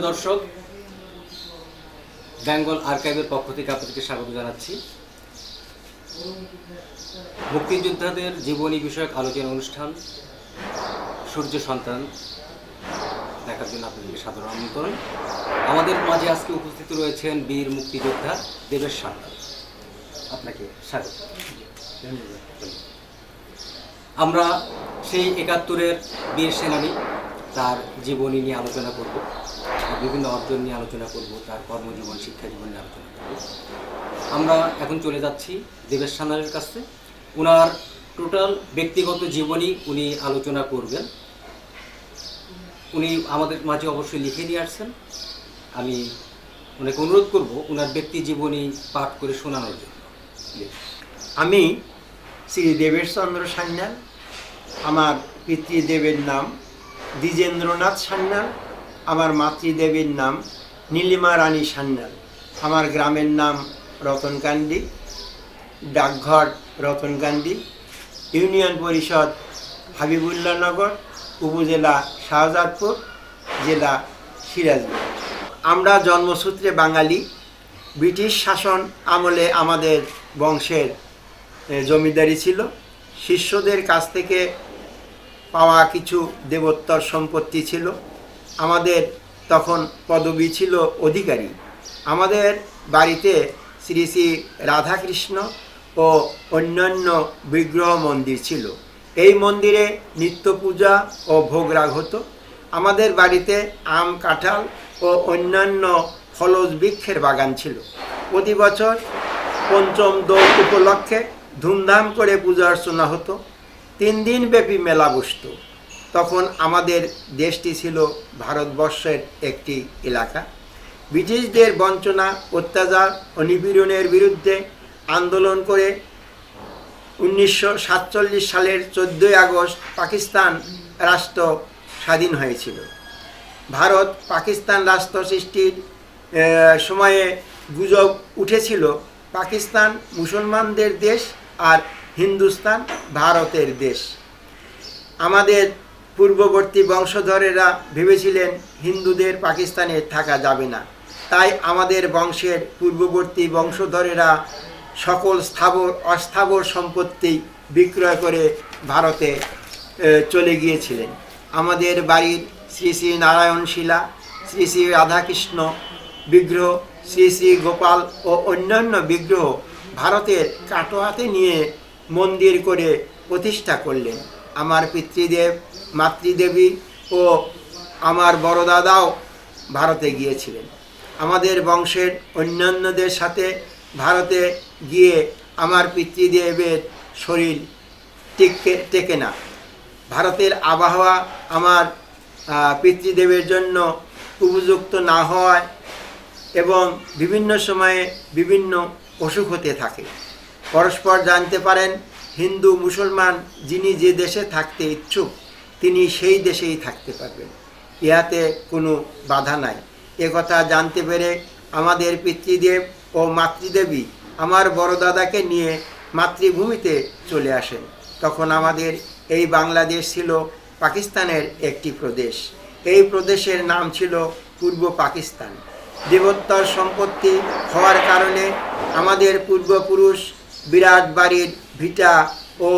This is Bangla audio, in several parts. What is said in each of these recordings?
দর্শক, বেঙ্গল আর্কাইভের পক্ষ থেকে আপনাদেরকে স্বাগত জানাচ্ছি। মুক্তিযোদ্ধাদের জীবনী বিষয়ক আলোচনা অনুষ্ঠান সূর্য সন্তান দেখার জন্য আপনাদেরকে সাধারণ আমন্ত্রণ। আমাদের মাঝে আজকে উপস্থিত রয়েছেন বীর মুক্তিযোদ্ধা দেবেশ সান্যাল। আপনাকে স্বাগত। আমরা সেই ৭১-এর বীর সেনানী, তার জীবনী নিয়ে আলোচনা করব, বিভিন্ন অর্জন নিয়ে আলোচনা করব, তার কর্মজীবন, শিক্ষা জীবন নিয়ে আলোচনা করব। আমরা এখন চলে যাচ্ছি দেবেশ সান্যালের কাছে। ওনার টোটাল ব্যক্তিগত জীবনী উনি আলোচনা করবেন। উনি আমাদের মাঝে অবশ্যই লিখে নিয়ে আসছেন। আমি ওনাকে অনুরোধ করব ওনার ব্যক্তি জীবনী পাঠ করে শোনানোর জন্য। আমি শ্রী দেবেশ চন্দ্র সান্যাল। আমার পিতৃদেবের নাম দ্বিজেন্দ্রনাথ সান্যাল। আমার মাতৃদেবীর নাম নীলিমা রানী সান্যাল। আমার গ্রামের নাম রতনকান্দি, ডাকঘর রতনকান্দি, ইউনিয়ন পরিষদ হাবিবুল্লাহনগর, উপজেলা শাহজাদপুর, জেলা সিরাজগঞ্জ। আমরা জন্মসূত্রে বাঙালি। ব্রিটিশ শাসন আমলে আমাদের বংশের জমিদারি ছিল। শিষ্যদের কাছ থেকে পাওয়া কিছু দেবোত্তর সম্পত্তি ছিল। আমাদের তখন পদবি ছিল অধিকারী। আমাদের বাড়িতে শ্রী শ্রী রাধাকৃষ্ণ ও অন্যান্য বিগ্রহ মন্দির ছিল। এই মন্দিরে নিত্য পূজা ও ভোগরাগ হতো। আমাদের বাড়িতে আম, কাঁঠাল ও অন্যান্য ফলজ বৃক্ষের বাগান ছিল। প্রতি বছর পঞ্চম দোল উপলক্ষে ধুমধাম করে পূজা অর্চনা হতো। ৩ দিন ব্যাপী মেলা বসত। তখন আমাদের দেশটি ছিল ভারতবর্ষের একটি এলাকা। ব্রিটিশদের বঞ্চনা, অত্যাচার ও নিপীড়নের বিরুদ্ধে আন্দোলন করে 1947 সালের 14 আগস্ট পাকিস্তান রাষ্ট্র স্বাধীন হয়েছিল। ভারত পাকিস্তান রাষ্ট্র সৃষ্টির সময়ে গুজব উঠেছিল পাকিস্তান মুসলমানদের দেশ আর হিন্দুস্তান ভারতের দেশ। আমাদের পূর্ববর্তী বংশধরেরা ভেবেছিলেন হিন্দুদের পাকিস্তানে থাকা যাবে না। তাই আমাদের বংশের পূর্ববর্তী বংশধরেরা সকল স্থাবর অস্থাবর সম্পত্তি বিক্রয় করে ভারতে চলে গিয়েছিলেন। আমাদের বাড়ির শ্রী শ্রী নারায়ণ শিলা, শ্রী শ্রী রাধাকৃষ্ণ বিগ্রহ, শ্রী শ্রী গোপাল ও অন্যান্য বিগ্রহ ভারতের কাটোয়াতে নিয়ে মন্দির করে প্রতিষ্ঠা করলেন। আমার পিতৃদেব, মাতৃদেবী ও আমার বড় দাদাও ভারতে গিয়েছিলেন। আমাদের বংশের অন্যান্যদের সাথে ভারতে গিয়ে আমার পিতৃদেবের শরীর টেকে না। ভারতের আবহাওয়া আমার পিতৃদেবের জন্য উপযুক্ত না হওয়ায় এবং বিভিন্ন সময়ে বিভিন্ন অসুখ হতে থাকে। পরস্পর জানতে পারেন হিন্দু মুসলমান যিনি যে দেশে থাকতে ইচ্ছুক তিনি সেই দেশেই থাকতে পারবেন, ইহাতে কোনো বাধা নাই। একথা জানতে পেরে আমাদের পিতৃদেব ও মাতৃদেবী আমার বড় দাদাকে নিয়ে মাতৃভূমিতে চলে আসেন। তখন আমাদের এই বাংলাদেশ ছিল পাকিস্তানের একটি প্রদেশ। এই প্রদেশের নাম ছিল পূর্ব পাকিস্তান। দেবোত্তর সম্পত্তি হওয়ার কারণে আমাদের পূর্বপুরুষ বিরাট বাড়ির ভিটা ও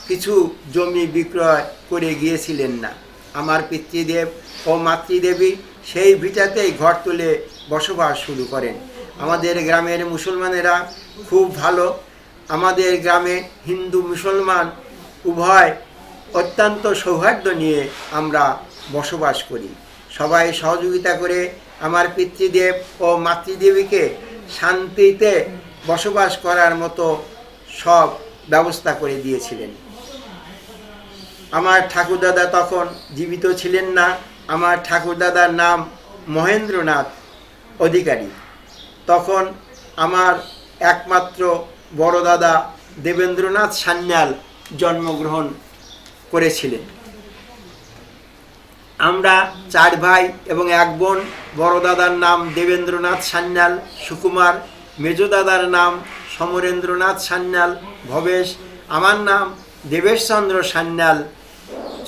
কিছু জমি বিক্রয় করে গিয়েছিলেন না। আমার পিতৃদেব ও মাতৃদেবী সেই ভিটাতেই ঘর তুলে বসবাস শুরু করেন। আমাদের গ্রামের মুসলমানেরা খুব ভালো। আমাদের গ্রামে হিন্দু মুসলমান উভয় অত্যন্ত সৌহার্দ্য নিয়ে আমরা বসবাস করি। সবাই সহযোগিতা করে আমার পিতৃদেব ও মাতৃদেবীকে শান্তিতে বসবাস করার মতো সব ব্যবস্থা করে দিয়েছিলেন। আমার ঠাকুরদাদা তখন জীবিত ছিলেন না। আমার ঠাকুরদাদার নাম মহেন্দ্রনাথ অধিকারী। তখন আমার একমাত্র বড় দাদা দেবেন্দ্রনাথ সান্যাল জন্মগ্রহণ করেছিলেন। আমরা 4 ভাই এবং 1 বোন। বড় দাদার নাম দেবেন্দ্রনাথ সান্যাল সুকুমার, মেজো দাদার নাম সমরেন্দ্রনাথ সান্যাল ভবেশ, আমার নাম দেবেশ চন্দ্র সান্যাল,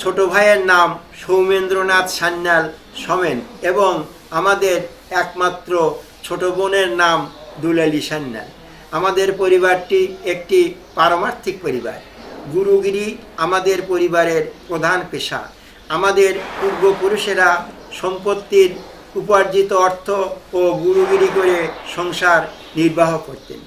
ছোট ভাইয়ের নাম সৌমেন্দ্রনাথ সান্যাল সমেন এবং আমাদের একমাত্র ছোট বোনের নাম দুলালী সান্যাল। আমাদের পরিবারটি একটি পারমার্থিক পরিবার। গুরুগিরি আমাদের পরিবারের প্রধান পেশা। আমাদের পূর্বপুরুষেরা সম্পত্তির উপার্জিত অর্থ ও গুরুগিরি করে সংসার নির্বাহ করতেন।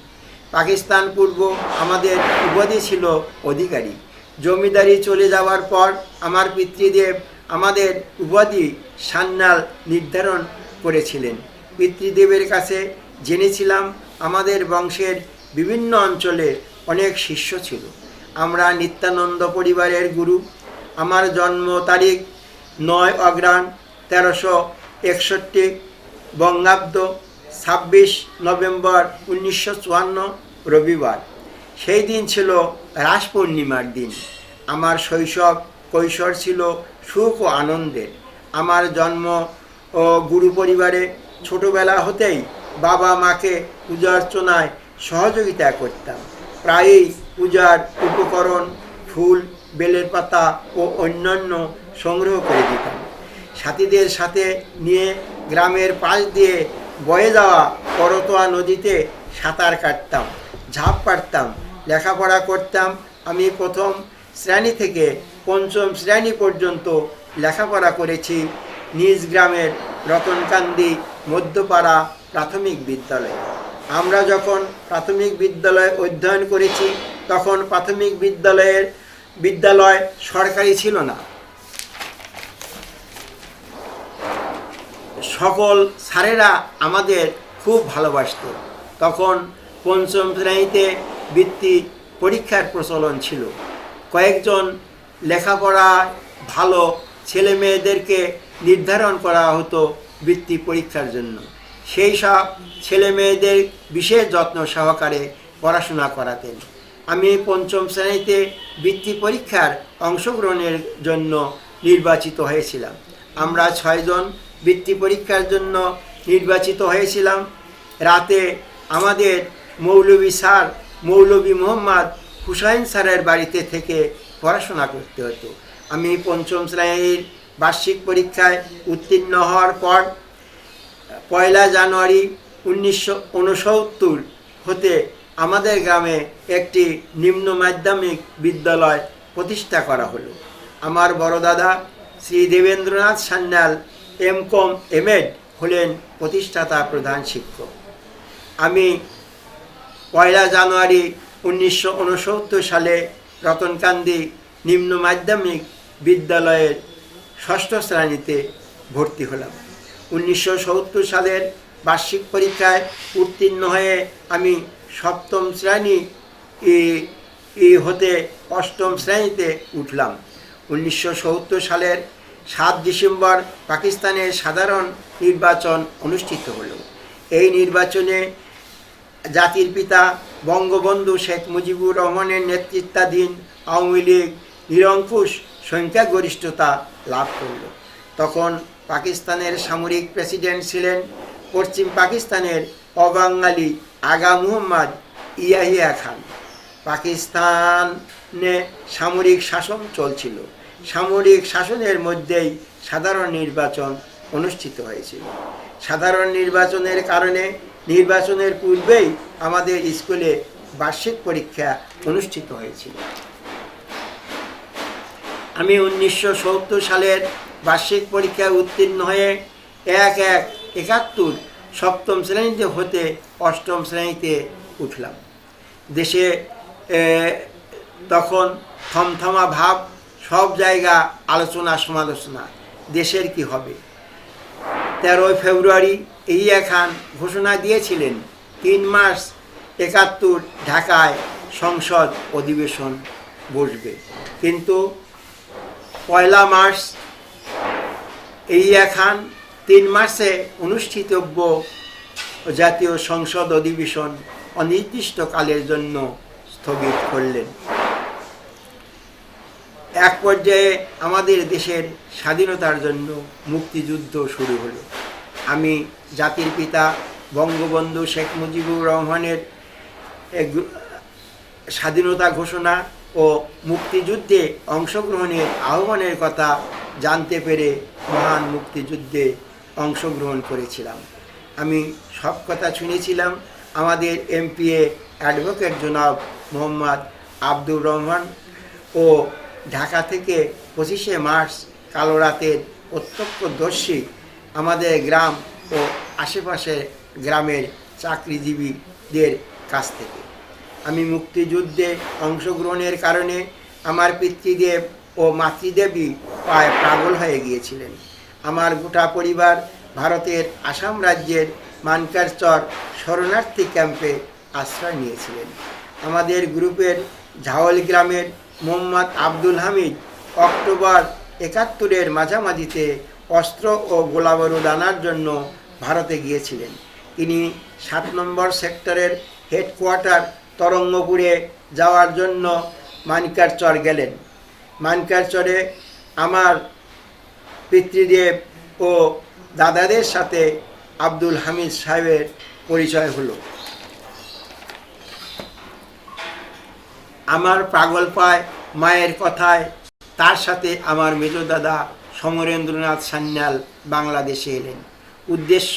পাকিস্তান পূর্ব আমাদের উপাধি ছিল অধিকারী। জমিদারি চলে যাওয়ার পর আমার পিতৃদেব আমাদের উপাধি সান্যাল নির্ধারণ করেছিলেন। পিতৃদেবের কাছে জেনেছিলাম আমাদের বংশের বিভিন্ন অঞ্চলে অনেক শিষ্য ছিল। আমরা নিত্যানন্দ পরিবারের গুরু। আমার জন্ম তারিখ 9 অগ্রহায়ণ 1361 বঙ্গাব্দ, 26 নভেম্বর 1954 রবিবার। সেই দিন ছিল রাস পূর্ণিমার দিন। আমার শৈশব কৈশোর ছিল সুখ ও আনন্দের। আমার জন্ম ও গুরু পরিবারে ছোটবেলা হতেই বাবা মাকে পূজা অর্চনায় সহযোগিতা করতাম। প্রায়ই পূজার উপকরণ, ফুল, বেলের পাতা ও অন্যান্য সংগ্রহ করে দিতাম। সাথীদের সাথে নিয়ে গ্রামের পাশ দিয়ে বয়ে যাওয়া করতোয়া নদীতে সাঁতার কাটতাম, ঝাঁপ পাড়তাম, লেখাপড়া করতাম। আমি প্রথম শ্রেণী থেকে পঞ্চম শ্রেণী পর্যন্ত লেখাপড়া করেছি নিজ গ্রামের রতনকান্দি মধ্যপাড়া প্রাথমিক বিদ্যালয়ে। আমরা যখন প্রাথমিক বিদ্যালয়ে অধ্যয়ন করেছি তখন প্রাথমিক বিদ্যালয় সরকারি ছিল না। সকল স্যারেরা আমাদের খুব ভালোবাসত। তখন পঞ্চম শ্রেণীতে বৃত্তি পরীক্ষার প্রচলন ছিল। কয়েকজন লেখাপড়া ভালো ছেলে মেয়েদেরকে নির্ধারণ করা হতো বৃত্তি পরীক্ষার জন্য। সেই সব ছেলে মেয়েদের বিশেষ যত্ন সহকারে পড়াশোনা করাতেন। আমি পঞ্চম শ্রেণীতে বৃত্তি পরীক্ষার অংশগ্রহণের জন্য নির্বাচিত হয়েছিলাম। আমরা 6 জন বৃত্তি পরীক্ষার জন্য নির্বাচিত হয়েছিলাম। রাতে আমাদের মৌলভী মোহাম্মদ হুসাইন স্যারের বাড়িতে থেকে পড়াশোনা করতে হতো। আমি পঞ্চম শ্রেণীর বার্ষিক পরীক্ষায় উত্তীর্ণ হওয়ার পর 1 জানুয়ারি 1969 হতে আমাদের গ্রামে একটি নিম্ন মাধ্যমিক বিদ্যালয় প্রতিষ্ঠা করা হলো। আমার বড় দাদা শ্রী দেবেন্দ্রনাথ সান্যাল এম.কম এম.এড হলেন প্রতিষ্ঠাতা প্রধান শিক্ষক। আমি 1 জানুয়ারি 1969 সালে রতনকান্দি নিম্ন মাধ্যমিক বিদ্যালয়ের 6ষ্ঠ শ্রেণীতে ভর্তি হলাম। 1970 সালের বার্ষিক পরীক্ষায় উত্তীর্ণ হয়ে আমি 7ম শ্রেণী হতে 8ম শ্রেণীতে উঠলাম। 1970 সালের 7 ডিসেম্বর পাকিস্তানের সাধারণ নির্বাচন অনুষ্ঠিত হলো। এই নির্বাচনে জাতির পিতা বঙ্গবন্ধু শেখ মুজিবুর রহমানের নেতৃত্বাধীন আওয়ামী লীগ নিরঙ্কুশ সংখ্যাগরিষ্ঠতা লাভ করল। তখন পাকিস্তানের সামরিক প্রেসিডেন্ট ছিলেন পশ্চিম পাকিস্তানের অবাঙালি আগা মুহাম্মদ ইয়াহিয়া খান। পাকিস্তানে সামরিক শাসন চলছিল। সামরিক শাসনের মধ্যেই সাধারণ নির্বাচন অনুষ্ঠিত হয়েছিল। সাধারণ নির্বাচনের কারণে নির্বাচনের পূর্বেই আমাদের স্কুলে বার্ষিক পরীক্ষা অনুষ্ঠিত হয়েছিল। আমি 1970 সালের বার্ষিক পরীক্ষায় উত্তীর্ণ হয়ে 1/1/71 7ম শ্রেণীতে হতে 8ম শ্রেণীতে উঠলাম। দেশে তখন থমথমা ভাব, সব জায়গা আলোচনা সমালোচনা, দেশের কি হবে। 13 ফেব্রুয়ারি ইয়াহিয়া খান ঘোষণা দিয়েছিলেন 3 মার্চ 71 ঢাকায় সংসদ অধিবেশন বসবে। কিন্তু 1 মার্চ ইয়াহিয়া খান 3 মার্চে অনুষ্ঠিতব্য জাতীয় সংসদ অধিবেশন অনির্দিষ্টকালের জন্য স্থগিত করলেন। এক পর্যায়ে আমাদের দেশের স্বাধীনতার জন্য মুক্তিযুদ্ধ শুরু হলো। আমি জাতির পিতা বঙ্গবন্ধু শেখ মুজিবুর রহমানের স্বাধীনতা ঘোষণা ও মুক্তিযুদ্ধে অংশগ্রহণের আহ্বানের কথা জানতে পেরে মহান মুক্তিযুদ্ধে অংশগ্রহণ করেছিলাম। আমি সব কথা শুনেছিলাম। আমাদের এমপিএ অ্যাডভোকেট জনাব মোহাম্মদ আব্দুর রহমান ও ঢাকা থেকে 25শে মার্চ কালো রাতের প্রত্যক্ষদর্শী আমাদের গ্রাম ও আশেপাশে গ্রামের চাকরিজীবীদের কাছ থেকে। আমি মুক্তিযুদ্ধে অংশগ্রহণের কারণে আমার পিতৃদেব ও মাতৃদেবী প্রায় পাগল হয়ে গিয়েছিলেন। আমার গোটা পরিবার ভারতের আসাম রাজ্যের মানকারচর শরণার্থী ক্যাম্পে আশ্রয় নিয়েছিলেন। আমাদের গ্রুপের ঝাওয়াল গ্রামের মোহাম্মদ আব্দুল হামিদ অক্টোবর 71-এর মাঝামাঝিতে অস্ত্র ও গোলাবারুদ আনার জন্য ভারতে গিয়েছিলেন। তিনি 7 নম্বর সেক্টরের হেডকোয়ার্টার তরঙ্গপুরে যাওয়ার জন্য মানকারচর গেলেন। মানকারচরে আমার পিতৃদেব ও দাদাদের সাথে আব্দুল হামিদ সাহেবের পরিচয় হলো। আমার পাগল পায় মায়ের কথায় তার সাথে আমার মেজ দাদা সমরেন্দ্রনাথ সান্যাল বাংলাদেশে এলেন। উদ্দেশ্য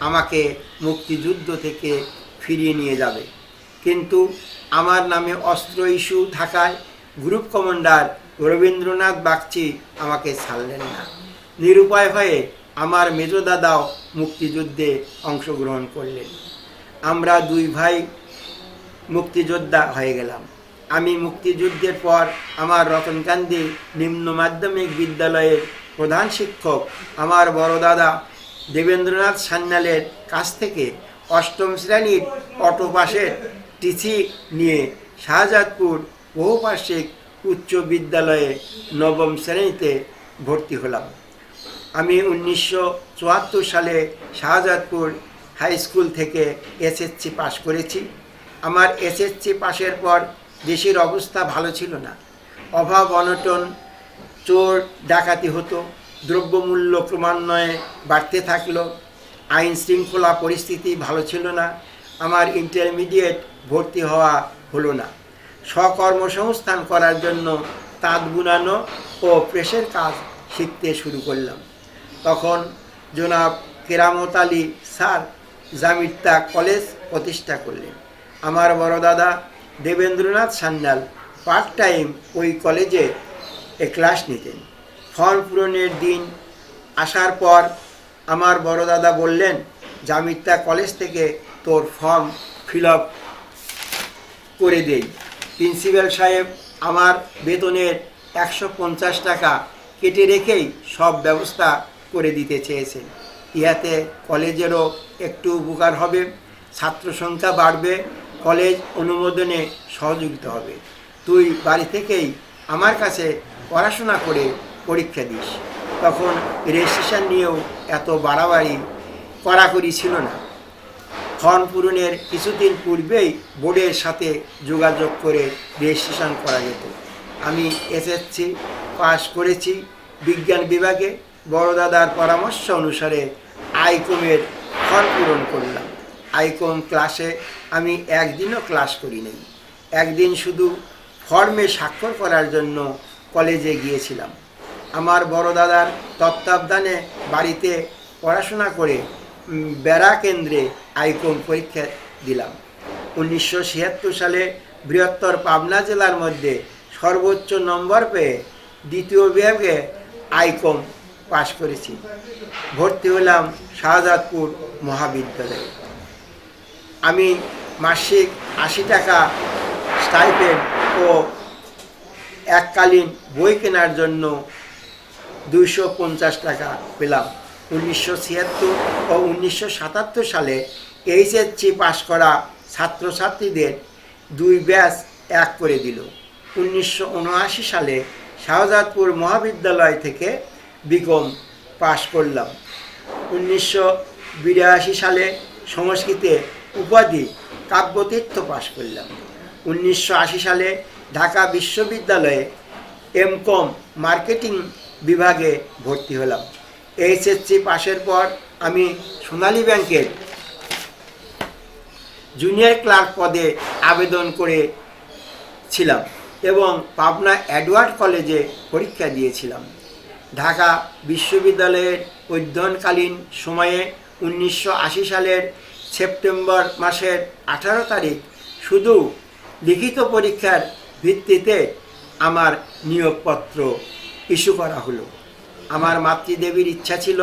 আমাকে মুক্তিযুদ্ধ থেকে ফিরিয়ে নিয়ে যাবে, কিন্তু আমার নামে অস্ত্র ইস্যু থাকায় গ্রুপ কমান্ডার রবীন্দ্রনাথ বাগচি আমাকে ছাড়লেন না। নিরুপায় হয়ে আমার মেজ দাদাও মুক্তিযুদ্ধে অংশগ্রহণ করলেন। আমরা 2 ভাই মুক্তিযোদ্ধা হয়ে গেলাম। আমি মুক্তিযুদ্ধের পর আমার রতনকান্দি নিম্ন মাধ্যমিক বিদ্যালয়ের প্রধান শিক্ষক আমার বড় দাদা দেবেন্দ্রনাথ সান্যালের কাছ থেকে 8ম শ্রেণীর অটোপাসের টিসি নিয়ে শাহজাদপুর বহুপার্শ্বিক উচ্চ বিদ্যালয়ে 9ম শ্রেণীতে ভর্তি হলাম। আমি 1974 সালে শাহজাদপুর হাই স্কুল থেকে এসএসসি পাশ করেছি। আমার এসএসসি পাশের পর দেশের অবস্থা ভালো ছিল না। অভাব অনটন, চোর ডাকাতি হতো, দ্রব্যমূল্য ক্রমান্বয়ে বাড়তে থাকলো, আইন শৃঙ্খলা পরিস্থিতি ভালো ছিল না। আমার ইন্টারমিডিয়েট ভর্তি হওয়া হলো না। স্বকর্মসংস্থান করার জন্য তাঁত বুনানো ও প্রেসের কাজ শিখতে শুরু করলাম। তখন জনাব কেরামত আলী স্যার জামিত্তা কলেজ প্রতিষ্ঠা করলেন। আমার বড় দাদা দেবেন্দ্রনাথ সান্যাল পার্ট টাইম ওই কলেজে ক্লাস নিতেন। ফর্ম পূরণের দিন আসার পর আমার বড় দাদা বললেন, জামিত্তা কলেজ থেকে তোর ফর্ম ফিল আপ করে দেই। প্রিন্সিপাল সাহেব আমার বেতনের 150 টাকা কেটে রেখেই সব ব্যবস্থা করে দিতে চেয়েছেন। ইহাতে কলেজেরও একটু উপকার হবে, ছাত্র সংখ্যা বাড়বে, কলেজ অনুমোদনে সহযোগিতা হবে। তুই বাড়ি থেকেই আমার কাছে পড়াশোনা করে পরীক্ষা দিস। তখন রেজিস্ট্রেশন নিয়েও এত বাড়াবাড়ি কড়াকড়ি ছিল না। ফর্ম পূরণের কিছুদিন পূর্বেই বোর্ডের সাথে যোগাযোগ করে রেজিস্ট্রেশন করা যেত। আমি এসএসসি পাস করেছি বিজ্ঞান বিভাগে। বড় দাদার পরামর্শ অনুসারে আইকমের ফর্ম পূরণ করলাম। আইকম ক্লাসে আমি একদিনও ক্লাস করি নাই। একদিন শুধু ফর্মে স্বাক্ষর করার জন্য কলেজে গিয়েছিলাম। আমার বড় দাদার তত্ত্বাবধানে বাড়িতে পড়াশোনা করে বেড়া কেন্দ্রে আইকম পরীক্ষা দিলাম। 1976 সালে বৃহত্তর পাবনা জেলার মধ্যে সর্বোচ্চ নম্বর পেয়ে 2য় বিভাগে আইকম পাশ করেছি। ভর্তি হলাম শাহজাদপুর মহাবিদ্যালয়ে। আমি মাসিক 80 টাকা স্টাইপেন্ড ও এককালীন বই কেনার জন্য 250 টাকা পেলাম। 1976 ও 1977 সালে এইচএসসি পাশ করা ছাত্রছাত্রীদের 2 ব্যাচ এক করে দিল। 1979 সালে শাহজাদপুর মহাবিদ্যালয় থেকে বিকম পাশ করলাম। 1982 সালে সংস্কৃতে উপাধি কাব্যতীর্থ পাশ করলাম। 1980 সালে ঢাকা বিশ্ববিদ্যালয়ে এমকম মার্কেটিং বিভাগে ভর্তি হলাম। এইচএসসি পাশের পর আমি সোনালী ব্যাংকের জুনিয়র ক্লার্ক পদে আবেদন করেছিলাম এবং পাবনা এডওয়ার্ড কলেজে পরীক্ষা দিয়েছিলাম। ঢাকা বিশ্ববিদ্যালয়ের অধ্যয়নকালীন সময়ে 1980 সালের সেপ্টেম্বর মাসের 18 তারিখ শুধু লিখিত পরীক্ষার ভিত্তিতে আমার নিয়োগপত্র ইস্যু করা হলো। আমার মাতৃদেবীর ইচ্ছা ছিল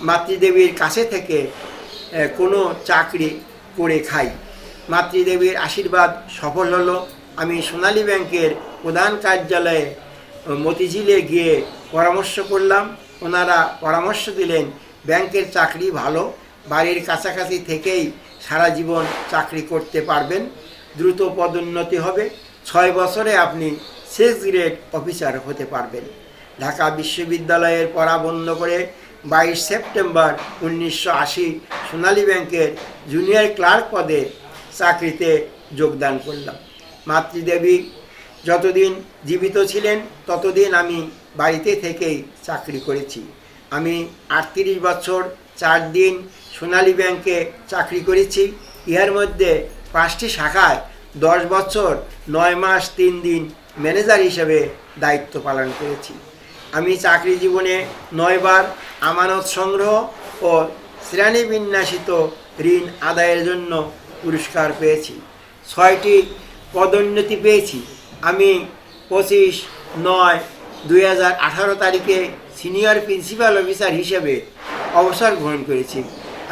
মাতৃদেবীর কাছে থেকে কোনো চাকরি করে খাই। মাতৃদেবীর আশীর্বাদ সফল হলো। আমি সোনালী ব্যাংকের প্রধান কার্যালয়ে মতিঝিলে গিয়ে পরামর্শ করলাম। ওনারা পরামর্শ দিলেন ব্যাংকের চাকরি ভালো, বাড়ির কাছাকাছি থেকেই সারা জীবন চাকরি করতে পারবেন, দ্রুত পদোন্নতি হবে, 6 বছরে আপনি 6 গ্রেড অফিসার হতে পারবেন। ঢাকা বিশ্ববিদ্যালয়ের পড়া বন্ধ করে 22 সেপ্টেম্বর 1980 সোনালী ব্যাংকের জুনিয়র ক্লার্ক পদে চাকরিতে যোগদান করলাম। মাতৃদেবী যতদিন জীবিত ছিলেন ততদিন আমি বাড়িতে থেকেই চাকরি করেছি। আমি 38 বছর 4 দিন সোনালী ব্যাংকে চাকরি করেছি। ইহার মধ্যে 5টি শাখায় 10 বছর 9 মাস 3 দিন ম্যানেজার হিসেবে দায়িত্ব পালন করেছি। আমি চাকরি জীবনে 9 বার আমানত সংগ্রহ ও শ্রেণীবিন্যাসিত ঋণ আদায়ের জন্য পুরস্কার পেয়েছি। 6টি পদোন্নতি পেয়েছি। আমি 25/9/2018 তারিখে সিনিয়র প্রিন্সিপাল অফিসার হিসেবে অবসর গ্রহণ করেছি।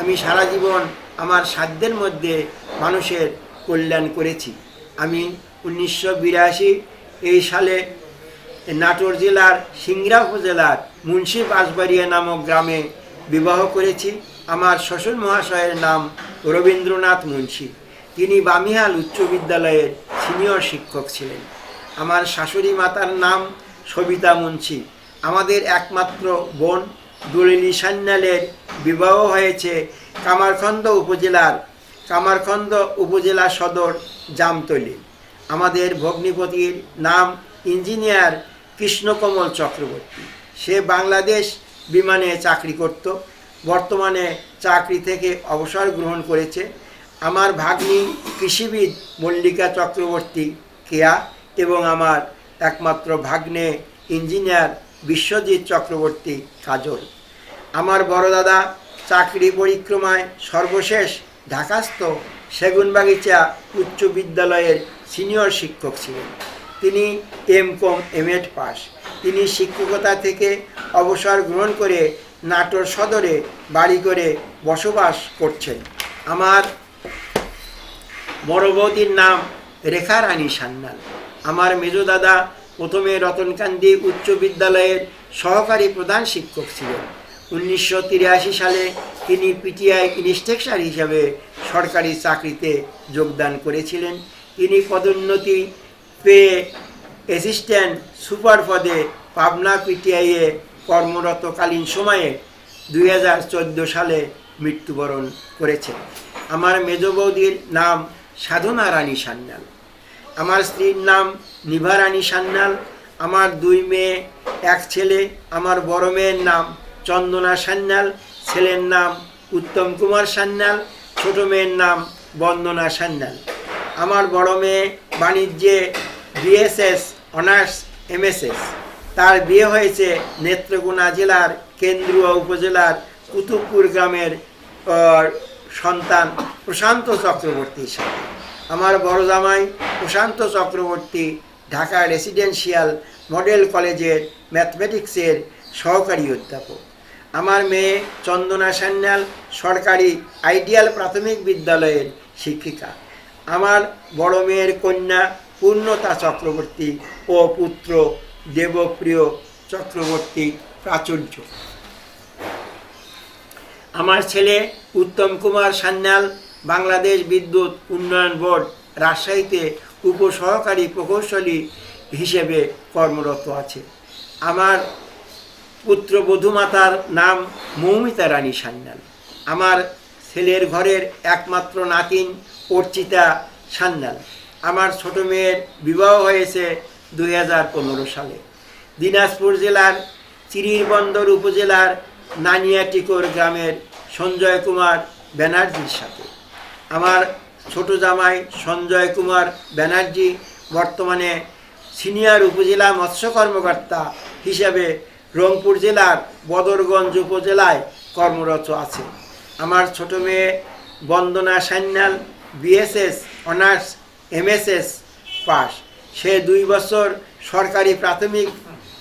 আমি সারা জীবন আমার সাধ্যের মধ্যে মানুষের কল্যাণ করেছি। আমি 1982 সালে নাটোর জেলার সিংড়া উপজেলার মুন্সি বাঁশবাড়িয়া নামক গ্রামে বিবাহ করেছি। আমার শ্বশুর মহাশয়ের নাম রবীন্দ্রনাথ মুন্সি। তিনি বামিহাল উচ্চ বিদ্যালয়ের সিনিয়র শিক্ষক ছিলেন। আমার শাশুড়ি মাতার নাম সবিতা মুন্সি। আমাদের একমাত্র বোন দলিলি সান্যালের বিবাহ হয়েছে কামারখন্দ উপজেলা সদর জামতলী। আমাদের ভগ্নিপতির নাম ইঞ্জিনিয়ার কৃষ্ণকমল চক্রবর্তী। সে বাংলাদেশ বিমানে চাকরি করত, বর্তমানে চাকরি থেকে অবসর গ্রহণ করেছে। আমার ভাগ্নি কৃষিবিদ মল্লিকা চক্রবর্তী কেয়া এবং আমার একমাত্র ভাগ্নে ইঞ্জিনিয়ার বিশ্বজিৎ চক্রবর্তী কাজল। আমার বড় দাদা চাকরি পরিক্রমায় সর্বশেষ ঢাকাস্থ সেগুনবাগিচা উচ্চ বিদ্যালয়ের সিনিয়র শিক্ষক ছিলেন। তিনি M.Com M.Ed পাস। তিনি শিক্ষকতা থেকে অবসর গ্রহণ করে নাটোর সদরে বাড়ি করে বসবাস করছেন। আমার বড় বৌদির নাম রেখা রানী সান্যাল। আমার মেজ দাদা প্রথমে রতনকান্দি উচ্চ বিদ্যালয়ের সহকারী প্রধান শিক্ষক ছিলেন। 1983 সালে তিনি পিটিআই ইনস্ট্রাক্টর হিসাবে সরকারি চাকরিতে যোগদান করেছিলেন। তিনি পদোন্নতি পেয়ে অ্যাসিস্ট্যান্ট সুপার পদে পাবনা পিটিআইয়ে কর্মরতকালীন সময়ে 2014 সালে মৃত্যুবরণ করেছেন। আমার মেজ বৌদির নাম সাধনা রানী সান্যাল। আমার স্ত্রীর নাম নিভা রানী সান্যাল। আমার 2 মেয়ে 1 ছেলে। আমার বড় মেয়ের নাম চন্দনা সান্যাল, ছেলের নাম উত্তম কুমার সান্যাল, ছোট মেয়ের নাম বন্দনা সান্যাল। আমার বড় মেয়ে বাণিজ্যে BSS অনার্স MSS। তার বিয়ে হয়েছে নেত্রকোনা জেলার কেন্দ্রীয় উপজেলার কুতুবপুর গ্রামের সন্তান প্রশান্ত চক্রবর্তীর সাথে। আমার বড় জামাই প্রশান্ত চক্রবর্তী ঢাকা রেসিডেন্সিয়াল মডেল কলেজের ম্যাথমেটিক্সের সহকারী অধ্যাপক। আমার মেয়ে চন্দনা সান্যাল সরকারি আইডিয়াল প্রাথমিক বিদ্যালয়ের শিক্ষিকা। আমার বড় মেয়ের কন্যা পূর্ণতা চক্রবর্তী ও পুত্র দেবপ্রিয় চক্রবর্তী প্রাচুর্য। আমার ছেলে উত্তম কুমার সান্যাল বাংলাদেশ বিদ্যুৎ উন্নয়ন বোর্ড রাজশাহীতে উপসহকারী প্রকৌশলী হিসেবে কর্মরত আছে। আমার পুত্রবধূ মাতার নাম মৌমিতা রানী সান্যাল। আমার ছেলের ঘরের একমাত্র নাতিন অর্চিতা সান্যাল। আমার ছোট মেয়ের বিবাহ হয়েছে 2015 সালে দিনাজপুর জেলার চিরিরবন্দর উপজেলার নানিয়াটিকোর গ্রামের সঞ্জয় কুমার ব্যানার্জির সাথে। আমার ছোট জামাই সঞ্জয় কুমার ব্যানার্জি বর্তমানে সিনিয়র উপজেলা মৎস্য কর্মকর্তা হিসাবে রংপুর জেলার বদরগঞ্জ উপজেলায় কর্মরত আছে। আমার ছোট মেয়ে Bandana Sanyal BSS honours MSS pass. সে 2 বছর সরকারি প্রাথমিক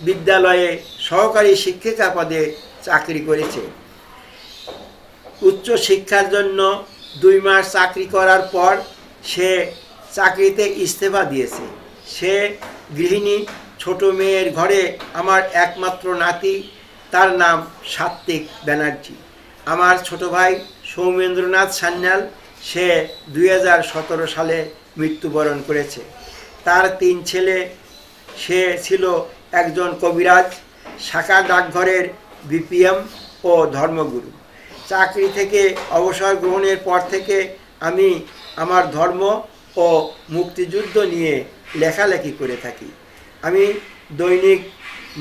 বিদ্যালয়ে সহকারী শিক্ষিকা পদে চাকরি করেছে। উচ্চ শিক্ষার জন্য 2 মাস চাকরি করার পর সে চাকরিতে ইস্তফা দিয়েছে। সে গৃহিণী। ছোট মেয়ের ঘরে আমার একমাত্র নাতি, তার নাম সাত্বিক ব্যানার্জি। আমার ছোট ভাই সৌমেন্দ্রনাথ সান্যাল, সে 2017 সালে মৃত্যুবরণ করেছে। তার 3 ছেলে। সে ছিল একজন কবিরাজ, শাখা ডাকঘরের বিপিএম ও ধর্মগুরু। চাকরি থেকে অবসর গ্রহণের পর থেকে আমি আমার ধর্ম ও মুক্তিযুদ্ধ নিয়ে লেখালেখি করে থাকি। আমি দৈনিক